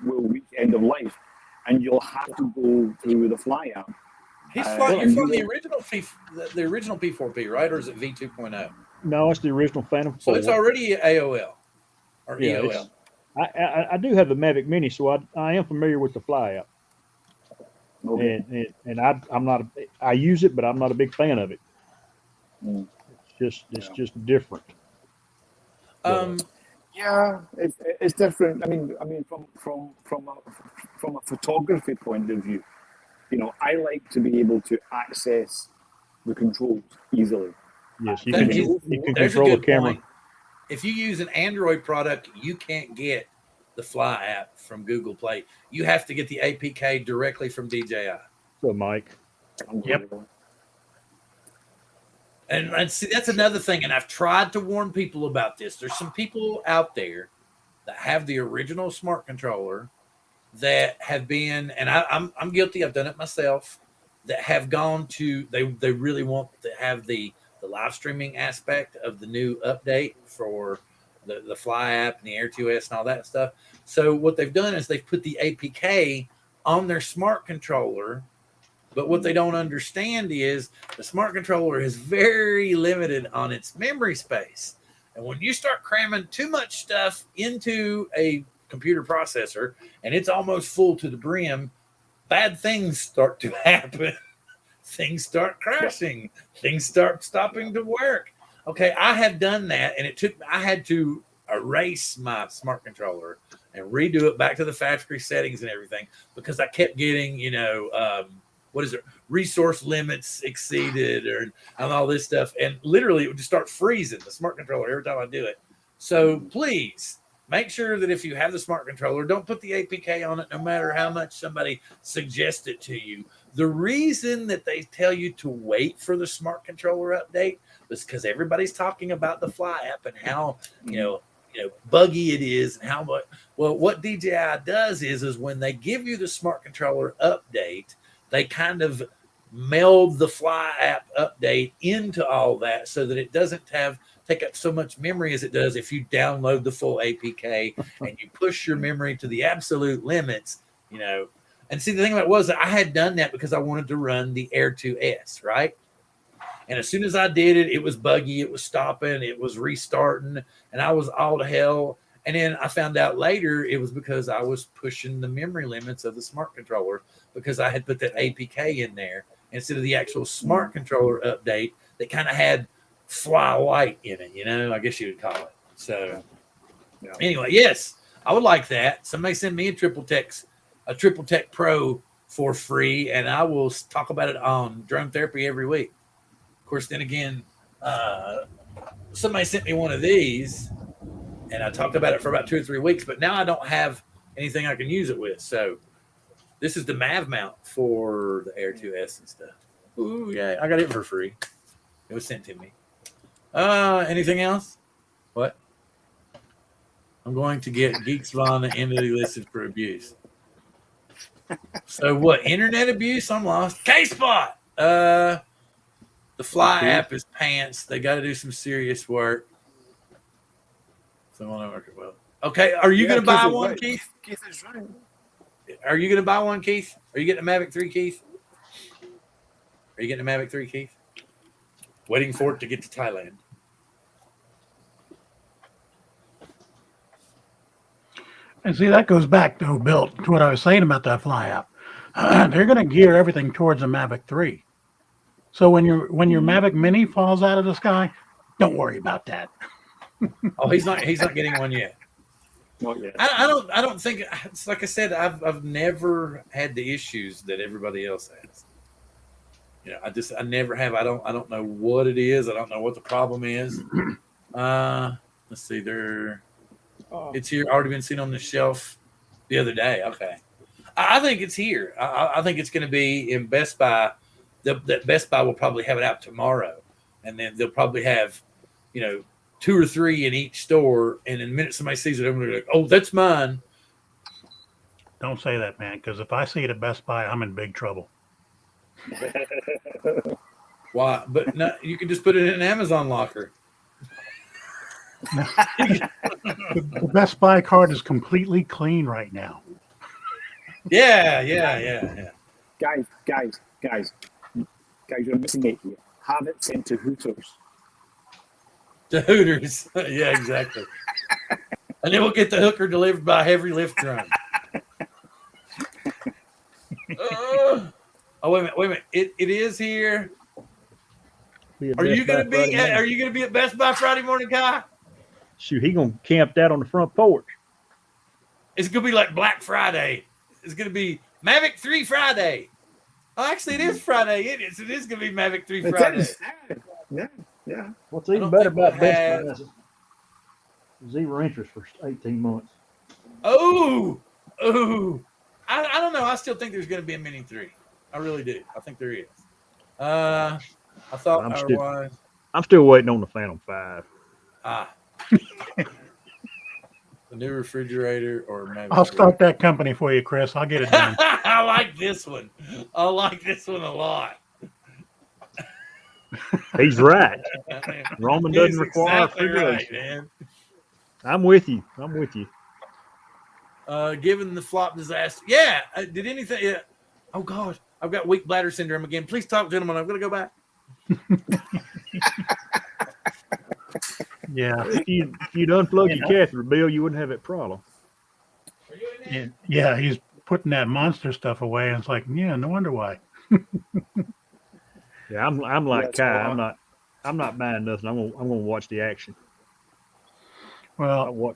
S2: will reach end of life, and you'll have to go through the Fly app.
S1: You're from the original P4P, right? Or is it V2.0?
S3: No, it's the original Phantom 4.
S1: So it's already AOL or EOL.
S3: I do have the Mavic Mini, so I am familiar with the Fly app. Okay. And I use it, but I'm not a big fan of it. It's just different.
S2: Yeah, it's different. I mean, from a photography point of view, I like to be able to access the controls easily.
S3: Yes, you can control the camera.
S1: Point. If you use an Android product, you can't get the Fly app from Google Play. You have to get the APK directly from DJI.
S3: So, Mike.
S4: Yep.
S1: And see, that's another thing. And I've tried to warn people about this. There's some people out there that have the original smart controller that have been, and I'm guilty. I've done it myself. That have gone to they really want to have the live streaming aspect of the new update for the Fly app and the Air 2S and all that stuff. So what they've done is they've put the APK on their smart controller, but what they don't understand is the smart controller is very limited on its memory space. And when you start cramming too much stuff into a computer processor and it's almost full to the brim, bad things start to happen. Things start crashing. Things start stopping to work. Okay, I have done that, and I had to erase my smart controller and redo it back to the factory settings and everything because I kept getting, what is it? Resource limits exceeded and all this stuff. And literally it would just start freezing the smart controller every time I do it. So please make sure that if you have the smart controller, don't put the APK on it, no matter how much somebody suggests it to you. The reason that they tell you to wait for the smart controller update is because everybody's talking about the Fly app and how, buggy it is and how much. Well, what DJI does is when they give you the smart controller update, they kind of meld the Fly app update into all that so that it doesn't take up so much memory as it does if you download the full APK and you push your memory to the absolute limits, And see, the thing about it was that I had done that because I wanted to run the Air 2S, right? And as soon as I did it, it was buggy, it was stopping, it was restarting, and I was all to hell. And then I found out later it was because I was pushing the memory limits of the smart controller because I had put that APK in there instead of the actual smart controller update that kind of had Fly Light in it, I guess you would call it. So anyway, yes, I would like that. Somebody send me a Triple Tech Pro for free, and I will talk about it on Drone Therapy every week. Of course, then again, somebody sent me one of these, and I talked about it for about 2 or 3 weeks, but now I don't have anything I can use it with. So this is the MAV mount for the Air 2S and stuff. Ooh, yeah, I got it for free. It was sent to me. Anything else? What? I'm going to get Geeks Von entity listed for abuse. So what? Internet abuse? I'm lost. K-Spot! The Fly app is pants. They got to do some serious work. So I work it well. Okay, are you going to buy one, right. Keith?
S2: Keith is right.
S1: Are you going to buy one, Keith? Are you getting a Mavic 3, Keith? Are you getting a Mavic 3, Keith? Waiting for it to get to Thailand.
S4: And see, that goes back, though, Bill, to what I was saying about that Fly app. They're going to gear everything towards a Mavic 3. So when your Mavic Mini falls out of the sky, don't worry about that.
S1: Oh, he's not getting one yet.
S2: Not yet.
S1: I don't think it's like I said. I've never had the issues that everybody else has. I never have. I don't know what it is. I don't know what the problem is. Let's see. It's here. Already been seen on the shelf the other day. Okay. I think it's here. I think it's going to be in Best Buy. That Best Buy will probably have it out tomorrow, and then they'll probably have, 2 or 3 in each store. And in a minute somebody sees it, I'm going to be like, "Oh, that's mine."
S4: Don't say that, man, because if I see it at Best Buy, I'm in big trouble.
S1: Why? But no, you can just put it in an Amazon locker.
S4: The Best Buy card is completely clean right now.
S1: Yeah.
S2: Guys, you're missing it here. Have it sent to Hooters.
S1: To Hooters. Yeah, exactly. And then we'll get the hooker delivered by heavy lift drone. Wait a minute. It is here. Are you gonna be at Best Buy Friday morning, Kai?
S3: Shoot, he gonna camp that on the front porch.
S1: It's gonna be like Black Friday. It's gonna be Mavic 3 Friday. Oh, actually, it is Friday. It is gonna be Mavic 3 Friday.
S2: Yeah.
S3: What's even better about Best Buy is zero interest for 18 months.
S1: Oh, I don't know. I still think there's going to be a Mini 3. I really do. I think there is. I thought
S3: I'm still waiting on the Phantom 5.
S1: The new refrigerator or Mavic.
S4: I'll start that company for you, Chris. I'll get it done.
S1: I like this one. I like this one a lot.
S3: He's right. Roman doesn't require
S1: refrigeration. Right, man.
S3: I'm with you.
S1: Given the flop disaster. Yeah. Did anything? Yeah. Oh, God. I've got weak bladder syndrome again. Please talk, gentlemen. I'm going to go back.
S4: Yeah.
S3: If you'd unplug your catheter, Bill, you wouldn't have that problem.
S4: Yeah, he's putting that monster stuff away, and it's like, yeah, no wonder why.
S3: Yeah, I'm like Kai. I'm not buying nothing. I'm gonna watch the action.
S4: Well,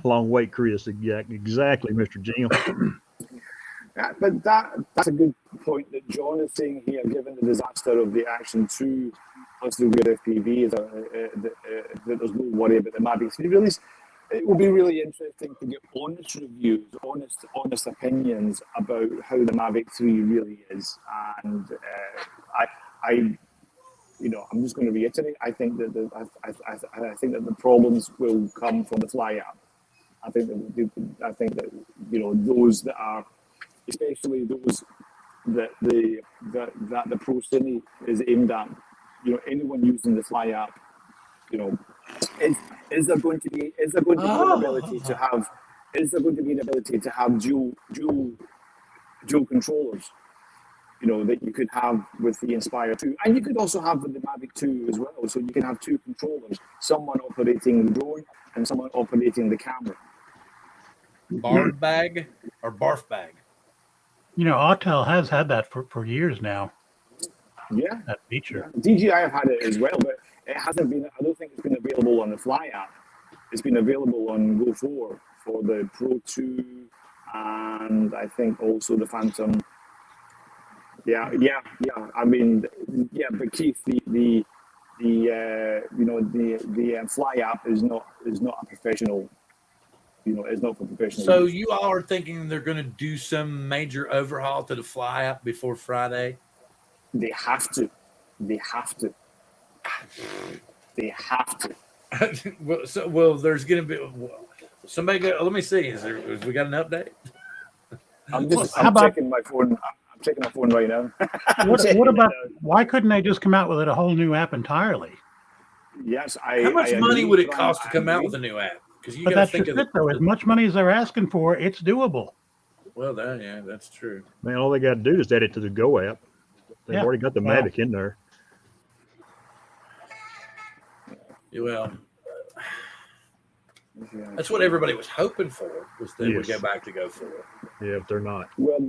S3: long wait, Chris. Exactly, Mr. Jim.
S2: But that's a good point that John is saying here, given the disaster of the Action 2 plus the weird FPV, that there's no worry about the Mavic 3 release. It will be really interesting to get honest reviews, honest opinions about how the Mavic 3 really is. And I'm just going to reiterate. I think that the problems will come from the Fly app. I think that those that are, especially those that the Pro Cine is aimed at. Anyone using the Fly app, is there going to be an ability to have dual controllers, that you could have with the Inspire 2, and you could also have with the Mavic 2 as well. So you can have two controllers, someone operating the drone and someone operating the camera.
S1: Barf bag or barf bag?
S4: Autel has had that for years now.
S2: Yeah,
S4: that feature.
S2: Yeah. DJI have had it as well, but it hasn't been. I don't think it's been available on the Fly app. It's been available on Go 4 for the Pro 2, and I think also the Phantom. Yeah. I mean, but Keith, the Fly app is not a professional. It's not for professional.
S1: So
S2: use.
S1: you all are thinking they're going to do some major overhaul to the Fly app before Friday?
S2: They have to.
S1: well, there's going to be somebody. Let me see. Have we got an update?
S2: I'm checking my phone. I'm checking my phone right now.
S4: What about? Why couldn't they just come out with a whole new app entirely?
S2: Yes,
S1: How much money would it cost to come out with a new app? Because you got to think of it.
S4: Though. As much money as they're asking for, it's doable.
S1: Well, that's true.
S3: Man, all they got to do is add it to the Go app. They've already got the Mavic in there.
S1: Well, that's what everybody was hoping for, was they would go back to Go 4.
S3: Yeah, but they're not.
S2: Well,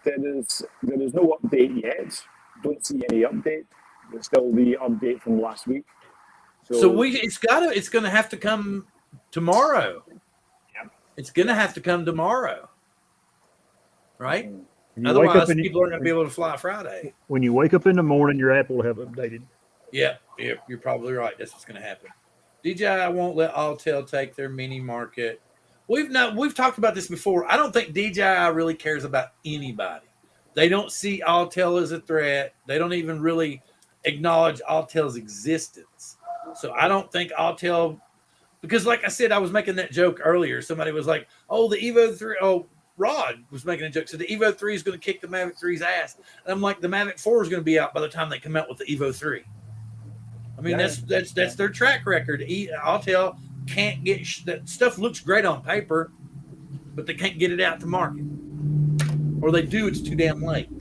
S2: there is no update yet. Don't see any update. There's still the update from last week. So
S1: it's going to have to come tomorrow.
S2: Yep.
S1: It's going to have to come tomorrow, right? Otherwise, people aren't going to be able to fly Friday.
S3: When you wake up in the morning, your app will have updated.
S1: Yeah, you're probably right. That's what's going to happen. DJI won't let Autel take their mini market. We've talked about this before. I don't think DJI really cares about anybody. They don't see Autel as a threat. They don't even really acknowledge Autel's existence. So I don't think Autel, because like I said, I was making that joke earlier. Somebody was like, "Oh, the Evo 3." Oh, Rod was making a joke. So the Evo 3 is going to kick the Mavic 3's ass. And I'm like, the Mavic 4 is going to be out by the time they come out with the Evo 3. I mean, that's their track record. Autel can't get that stuff. Looks great on paper, but they can't get it out to market, or they do. It's too damn late.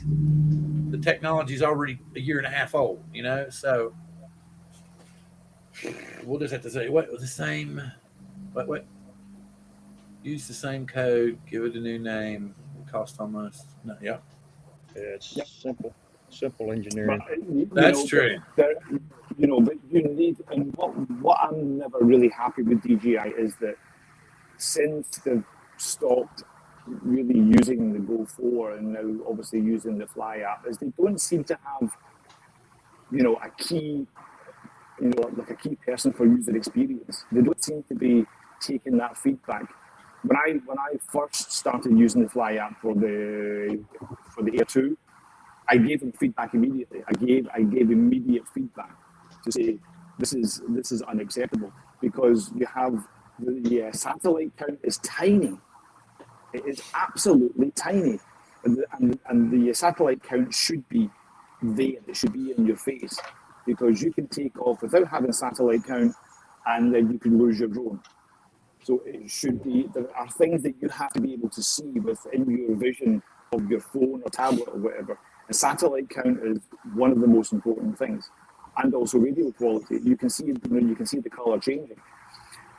S1: The technology's already a year and a half old. So we'll just have to say what the same. What? Use the same code. Give it a new name. It cost almost no. Yeah.
S3: It's simple engineering.
S1: That's true.
S2: But you need, and what I'm never really happy with DJI is that since they've stopped really using the Go 4 and now obviously using the Fly app, is they don't seem to have, a key, like a key person for user experience. They don't seem to be taking that feedback. When I first started using the Fly app for the Air 2, I gave them feedback immediately. I gave immediate feedback to say this is unacceptable, because you have the satellite count is tiny. It is absolutely tiny, and the satellite count should be there. It should be in your face, because you can take off without having satellite count, and then you can lose your drone. So it should be. There are things that you have to be able to see within your vision of your phone or tablet or whatever. And satellite count is one of the most important things, and also radio quality. You can see the color changing.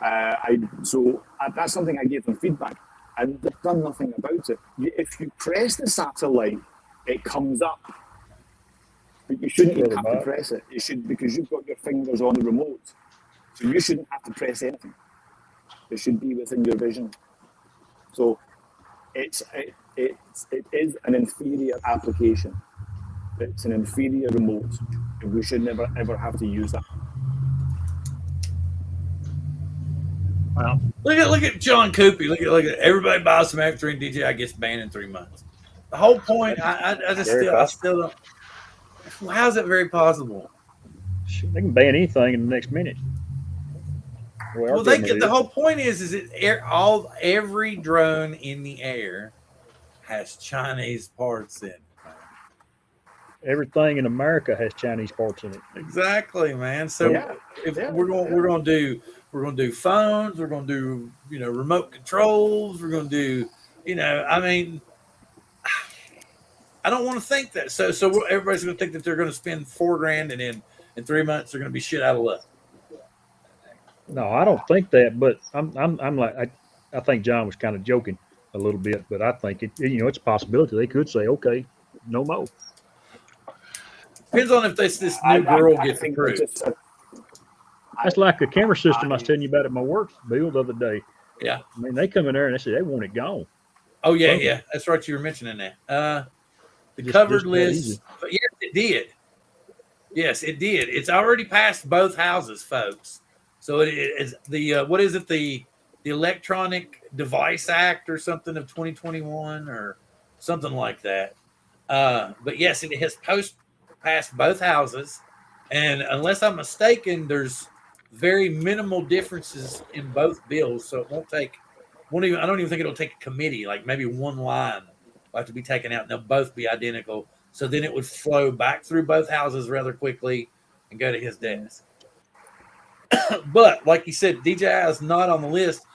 S2: That's something I gave them feedback, and they've done nothing about it. If you press the satellite, it comes up, but you shouldn't even have to press it. It should, because you've got your fingers on the remote, so you shouldn't have to press anything. It should be within your vision. So it is an inferior application. It's an inferior remote. We should never ever have to use that.
S4: Well,
S1: Look at John Cuppi. Look at everybody buys some F3 and DJI gets banned in 3 months. The whole point, I still don't. How is that very possible?
S3: Shit, they can ban anything in the next minute.
S1: Well, the whole point is that every drone in the air has Chinese parts in it.
S3: Everything in America has Chinese parts in it.
S1: Exactly, man. So we're gonna do phones, we're gonna do remote controls, we're gonna do I mean, I don't want to think that. So everybody's gonna think that they're gonna spend $4,000 and in 3 months they're gonna be shit out of luck.
S3: No, I don't think that, but I'm like I think John was kind of joking a little bit, but I think it's a possibility. They could say, okay, no more.
S1: Depends on if this new girl gets approved.
S3: That's like the camera system I was telling you about at my work, Bill, the other day.
S1: Yeah.
S3: I mean, they come in there and they say they want it gone.
S1: Oh, yeah. That's right. You were mentioning that. The covered list. But yes, it did. Yes, it did. It's already passed both houses, folks. So it is what is it? The Electronic Device Act or something of 2021 or something like that. But yes, it has passed both houses. And unless I'm mistaken, there's very minimal differences in both bills. So it I don't even think it'll take a committee, like maybe one line will have to be taken out and they'll both be identical. So then it would flow back through both houses rather quickly and go to his desk. But like you said, DJI is not on the list.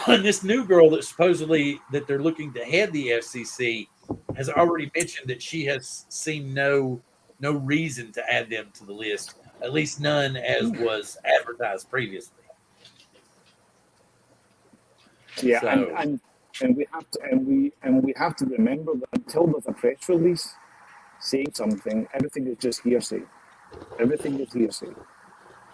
S1: And this new girl that supposedly that they're looking to head the FCC has already mentioned that she has seen no reason to add them to the list, at least none as was advertised previously.
S2: Yeah, so, and we have to remember that until there's a press release saying something, everything is just hearsay. Everything is hearsay.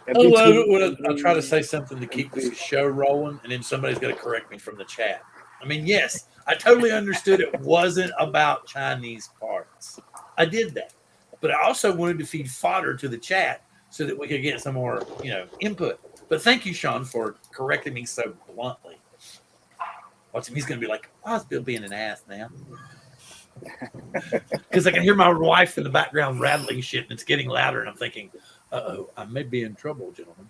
S1: I'll try to say something to keep the show rolling, and then somebody's going to correct me from the chat. I mean, yes, I totally understood it wasn't about Chinese parts. I did that. But I also wanted to feed fodder to the chat so that we could get some more, input. But thank you, Sean, for correcting me so bluntly. Watch him. He's going to be like, why is Bill being an ass now? Because I can hear my wife in the background rattling shit, and it's getting louder, and I'm thinking, uh-oh, I may be in trouble, gentlemen.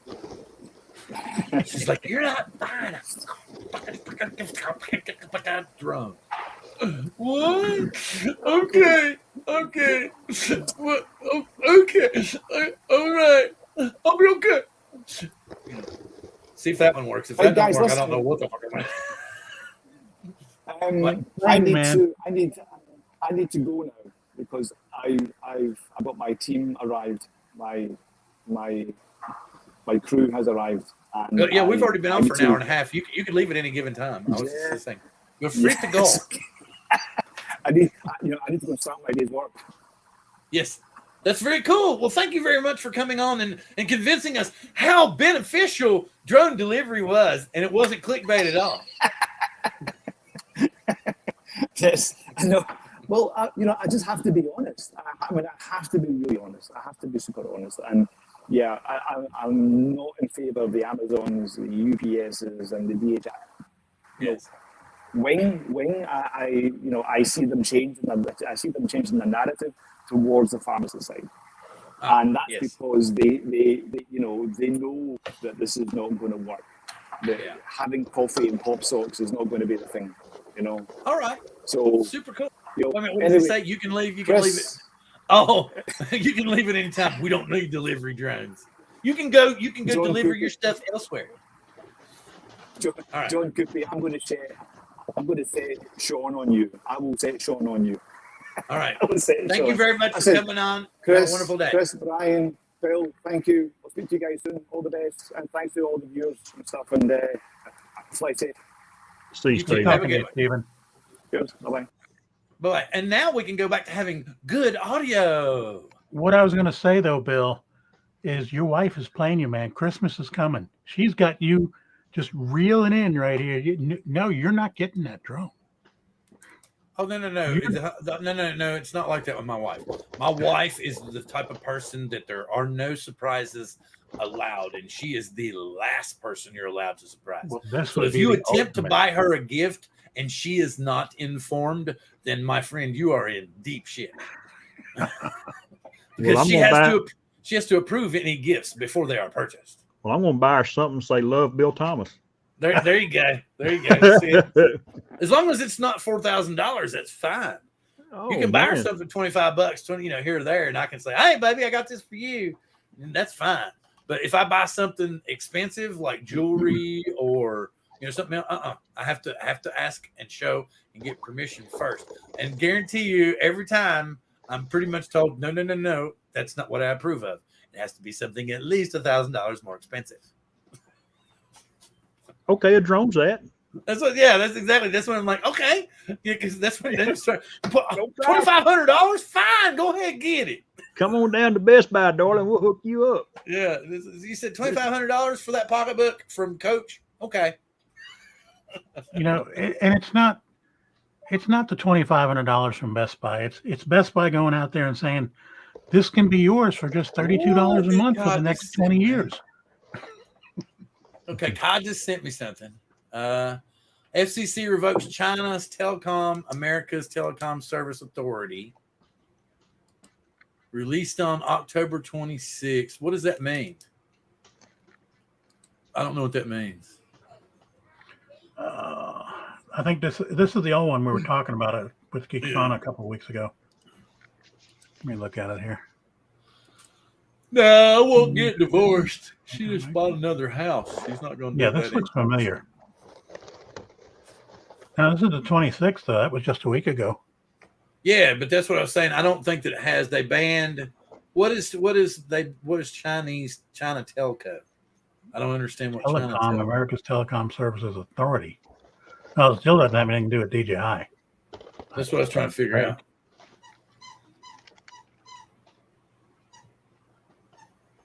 S1: She's like, you're not fine. Drunk. What? Okay. What? Okay. All right. I'll be okay. See if that one works. If that don't work, I don't know what the fuck I'm going
S2: to. I need to go now because I got my team arrived. My crew has arrived. And
S1: yeah, we've already been on for an hour and a half. You can leave at any given time. I was just saying, you're free to go.
S2: I need to go start my day's work.
S1: Yes, that's very cool. Well, thank you very much for coming on and convincing us how beneficial drone delivery was, and it wasn't clickbait at all.
S2: Yes, I know. Well, I just have to be honest. I have to be really honest. I have to be super honest. And yeah, I'm not in favor of the Amazons, the UPSs, and the DHL.
S1: Yes.
S2: Wing. I see them changing. I see them changing the narrative towards the pharmacist side, and that's because they know that this is not going to work. Having coffee and pop socks is not going to be the thing.
S1: All right.
S2: So
S1: super cool. What did you say? You can leave. You can leave it. Oh, you can leave it anytime. We don't need delivery drones. You can go John deliver Cuppi. Your stuff elsewhere.
S2: John Cuppi, I'm going to say Sean on you. I will say Sean on you.
S1: All right. Thank you very much for coming on.
S2: Chris,
S1: have a wonderful day.
S2: Chris, Brian, Phil, thank you. I'll speak to you guys soon. All the best. And thanks to all the viewers and stuff. And fly safe.
S3: See you, Steve.
S4: Have a good Stephen.
S2: Good. Bye-bye.
S1: Bye. And now we can go back to having good audio.
S4: What I was going to say, though, Bill, is your wife is playing you, man. Christmas is coming. She's got you just reeling in right here. No, you're not getting that drone.
S1: Oh no. No. It's not like that with my wife. My wife is the type of person that there are no surprises allowed, and she is the last person you're allowed to surprise.
S4: Well, this
S1: So
S4: would
S1: if
S4: be
S1: you
S4: the
S1: attempt to
S4: ultimate.
S1: buy her a gift and she is not informed, then my friend, you are in deep shit. Because
S3: Well,
S1: she has to approve any gifts before they are purchased.
S3: Well, I'm going to buy her something. Say, love Bill Thomas.
S1: There you go. There you go. See it? As long as it's not $4,000, that's fine.
S3: Oh,
S1: You can buy her
S3: man.
S1: something $25, 20, here or there, and I can say, "Hey, baby, I got this for you," and that's fine. But if I buy something expensive like jewelry or something else, I have to ask and show and get permission first. And guarantee you, every time I'm pretty much told, no, that's not what I approve of. It has to be something at least $1,000 more expensive.
S3: Okay, a drone's that.
S1: That's what I'm like. Okay, because that's when they start. $2,500, fine. Go ahead, get it.
S3: Come on down to Best Buy, darling. We'll hook you up.
S1: Yeah, you said $2,500 for that pocketbook from Coach. Okay.
S4: And it's not the $2,500 from Best Buy. It's Best Buy going out there and saying, this can be yours for just $32 a month for the next 20 years.
S1: Okay, Todd just sent me something. FCC revokes China's America's Telecom Service Authority. Released on October 26th. What does that mean? I don't know what that means.
S4: I think this is the old one we were talking about it with Geekshana a couple of weeks ago. Let me look at it here.
S1: No, I won't get divorced. She just bought another house. She's not going to do
S4: Yeah,
S1: that
S4: this looks
S1: anymore.
S4: familiar. Now, this is the 26th, though. That was just a week ago.
S1: Yeah, but that's what I was saying. I don't think that it has. They banned. What is China Telco? I don't understand what China Telco.
S4: America's Telecom Services Authority. No, it still doesn't have anything to do with DJI.
S1: That's what I was trying to figure out.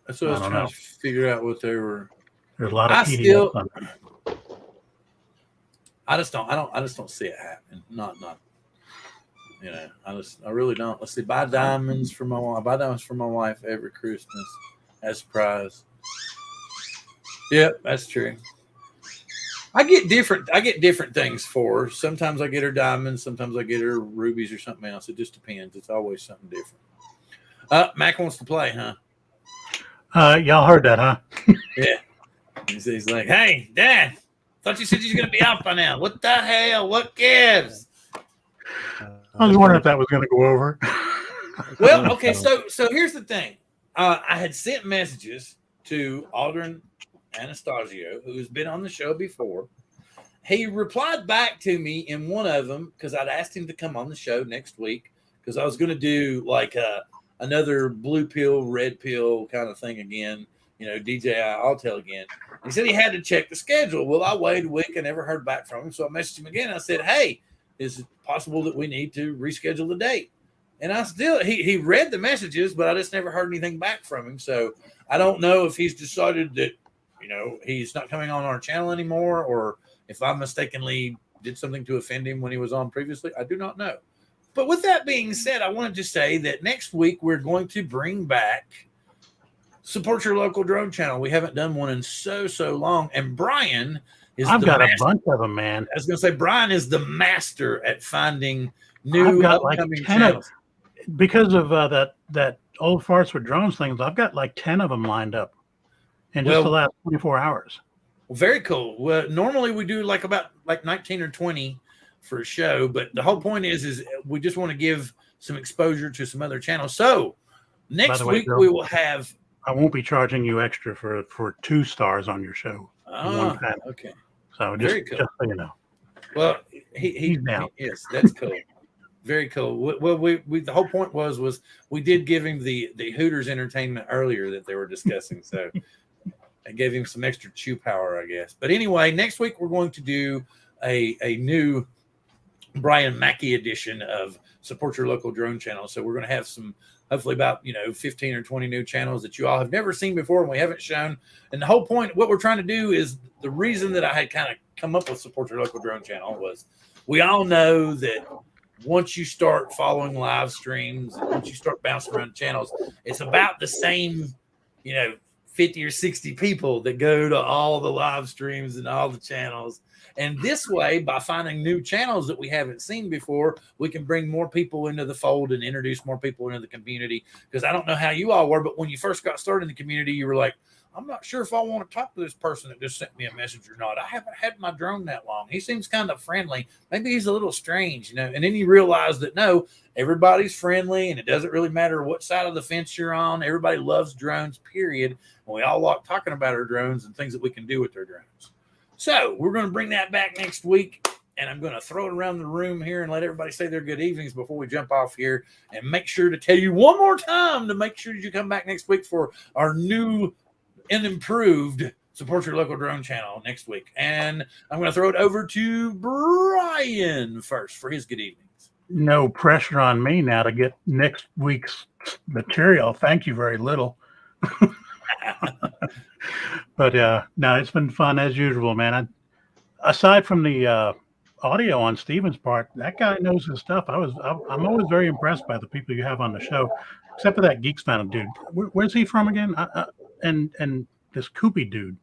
S1: That's what I was trying to figure out what they were.
S4: There's a lot of PDFs on there.
S1: I just don't see it happening. Not. I really don't. Let's see. Buy diamonds for my wife. Buy diamonds for my wife every Christmas as a surprise. Yep, that's true. I get different things for her. Sometimes I get her diamonds. Sometimes I get her rubies or something else. It just depends. It's always something different. Mac wants to play, huh?
S4: Y'all heard that, huh?
S1: Yeah. He's like, "Hey, Dad, thought you said you was gonna be out by now. What the hell? What gives?"
S4: I was wondering if that was going to go over.
S1: Well, okay. So here's the thing. I had sent messages to Aldrin Anastasio, who's been on the show before. He replied back to me in one of them because I'd asked him to come on the show next week because I was going to do like another blue pill, red pill kind of thing again. DJI Autel again. He said he had to check the schedule. Well, I waited a week. I never heard back from him. So I messaged him again. I said, "Hey, is it possible that we need to reschedule the date?" And he read the messages, but I just never heard anything back from him. So I don't know if he's decided that, he's not coming on our channel anymore, or if I mistakenly did something to offend him when he was on previously. I do not know. But with that being said, I wanted to say that next week we're going to bring back Support Your Local Drone Channel. We haven't done one in so long. And Brian
S4: I've got a bunch of them, man.
S1: I was going to say, Brian is the master at finding new
S4: I've got like 10
S1: channels.
S4: Because of that old farts with drones things, I've got like 10 of them lined up in just the last 24 hours.
S1: Well, very cool. Well, normally we do about 19 or 20 for a show, but the whole point is we just want to give some exposure to some other channels. So next week we will have.
S4: I won't be charging you extra for 2 stars on your show. One panel.
S1: Okay.
S4: So just so you know.
S1: Well, he's down. Yes, that's cool. Very cool. Well, we the whole point was we did give him the Hooters entertainment earlier that they were discussing. So I gave him some extra chew power, I guess. But anyway, next week we're going to do a new Brian Mackey edition of Support Your Local Drone Channel. So we're going to have some, hopefully about 15 or 20 new channels that you all have never seen before and we haven't shown. And the whole point, what we're trying to do is the reason that I had kind of come up with Support Your Local Drone Channel was we all know that once you start following live streams, once you start bouncing around channels, it's about the same, 50 or 60 people that go to all the live streams and all the channels. And this way, by finding new channels that we haven't seen before, we can bring more people into the fold and introduce more people into the community. Because I don't know how you all were, but when you first got started in the community, you were like, I'm not sure if I want to talk to this person that just sent me a message or not. I haven't had my drone that long. He seems kind of friendly. Maybe he's a little strange, And then you realize that, no, everybody's friendly, and it doesn't really matter what side of the fence you're on. Everybody loves drones, period. And we all like talking about our drones and things that we can do with our drones. So we're going to bring that back next week, and I'm going to throw it around the room here and let everybody say their good evenings before we jump off here, and make sure to tell you one more time to make sure that you come back next week for our new and improved Support Your Local Drone channel next week. And I'm going to throw it over to Brian first for his good evenings.
S4: No pressure on me now to get next week's material. Thank you very little. But no, it's been fun as usual, man. Aside from the audio on Stephen's part, that guy knows his stuff. I'm always very impressed by the people you have on the show, except for that Geeks Fan dude. Where's he from again? And this Cuppi dude.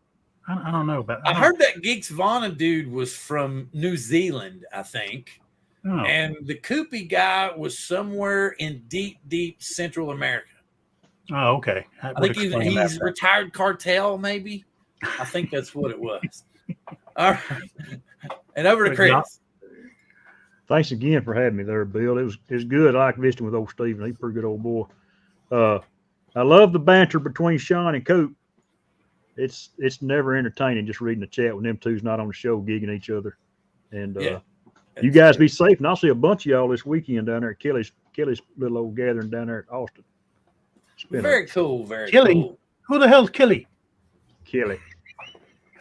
S4: I don't know, but
S1: I heard that Geeks Vana dude was from New Zealand, I think.
S4: Oh.
S1: And the Cuppi guy was somewhere in deep Central America.
S4: Oh, okay.
S1: I think he's retired cartel, maybe. I think that's what it was. All right. And over to Chris.
S3: Thanks again for having me there, Bill. It was good. I like visiting with old Stephen. He's a pretty good old boy. I love the banter between Sean and Coop. It's never entertaining just reading the chat when them two's not on the show gigging each other. And you guys be safe. And I'll see a bunch of y'all this weekend down there at Kelly's little old gathering down there at Austin.
S1: Very cool. Very
S4: Kelly.
S1: cool.
S4: Who the hell's Kelly?
S3: Kelly.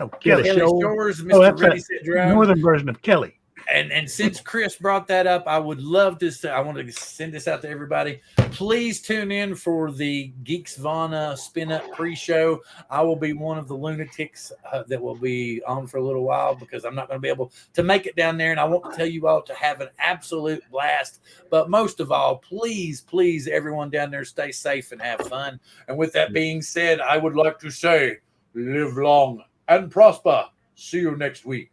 S4: Oh,
S1: Kelly Shores, Mr. Ready, Set, Drive.
S4: Northern version of Kelly.
S1: And since Chris brought that up, I would love to say, I want to send this out to everybody. Please tune in for the Geeks Vana Spin Up pre-show. I will be one of the lunatics that will be on for a little while because I'm not going to be able to make it down there. And I want to tell you all to have an absolute blast. But most of all, please, everyone down there, stay safe and have fun. And with that being said, I would like to say, live long and prosper. See you next week.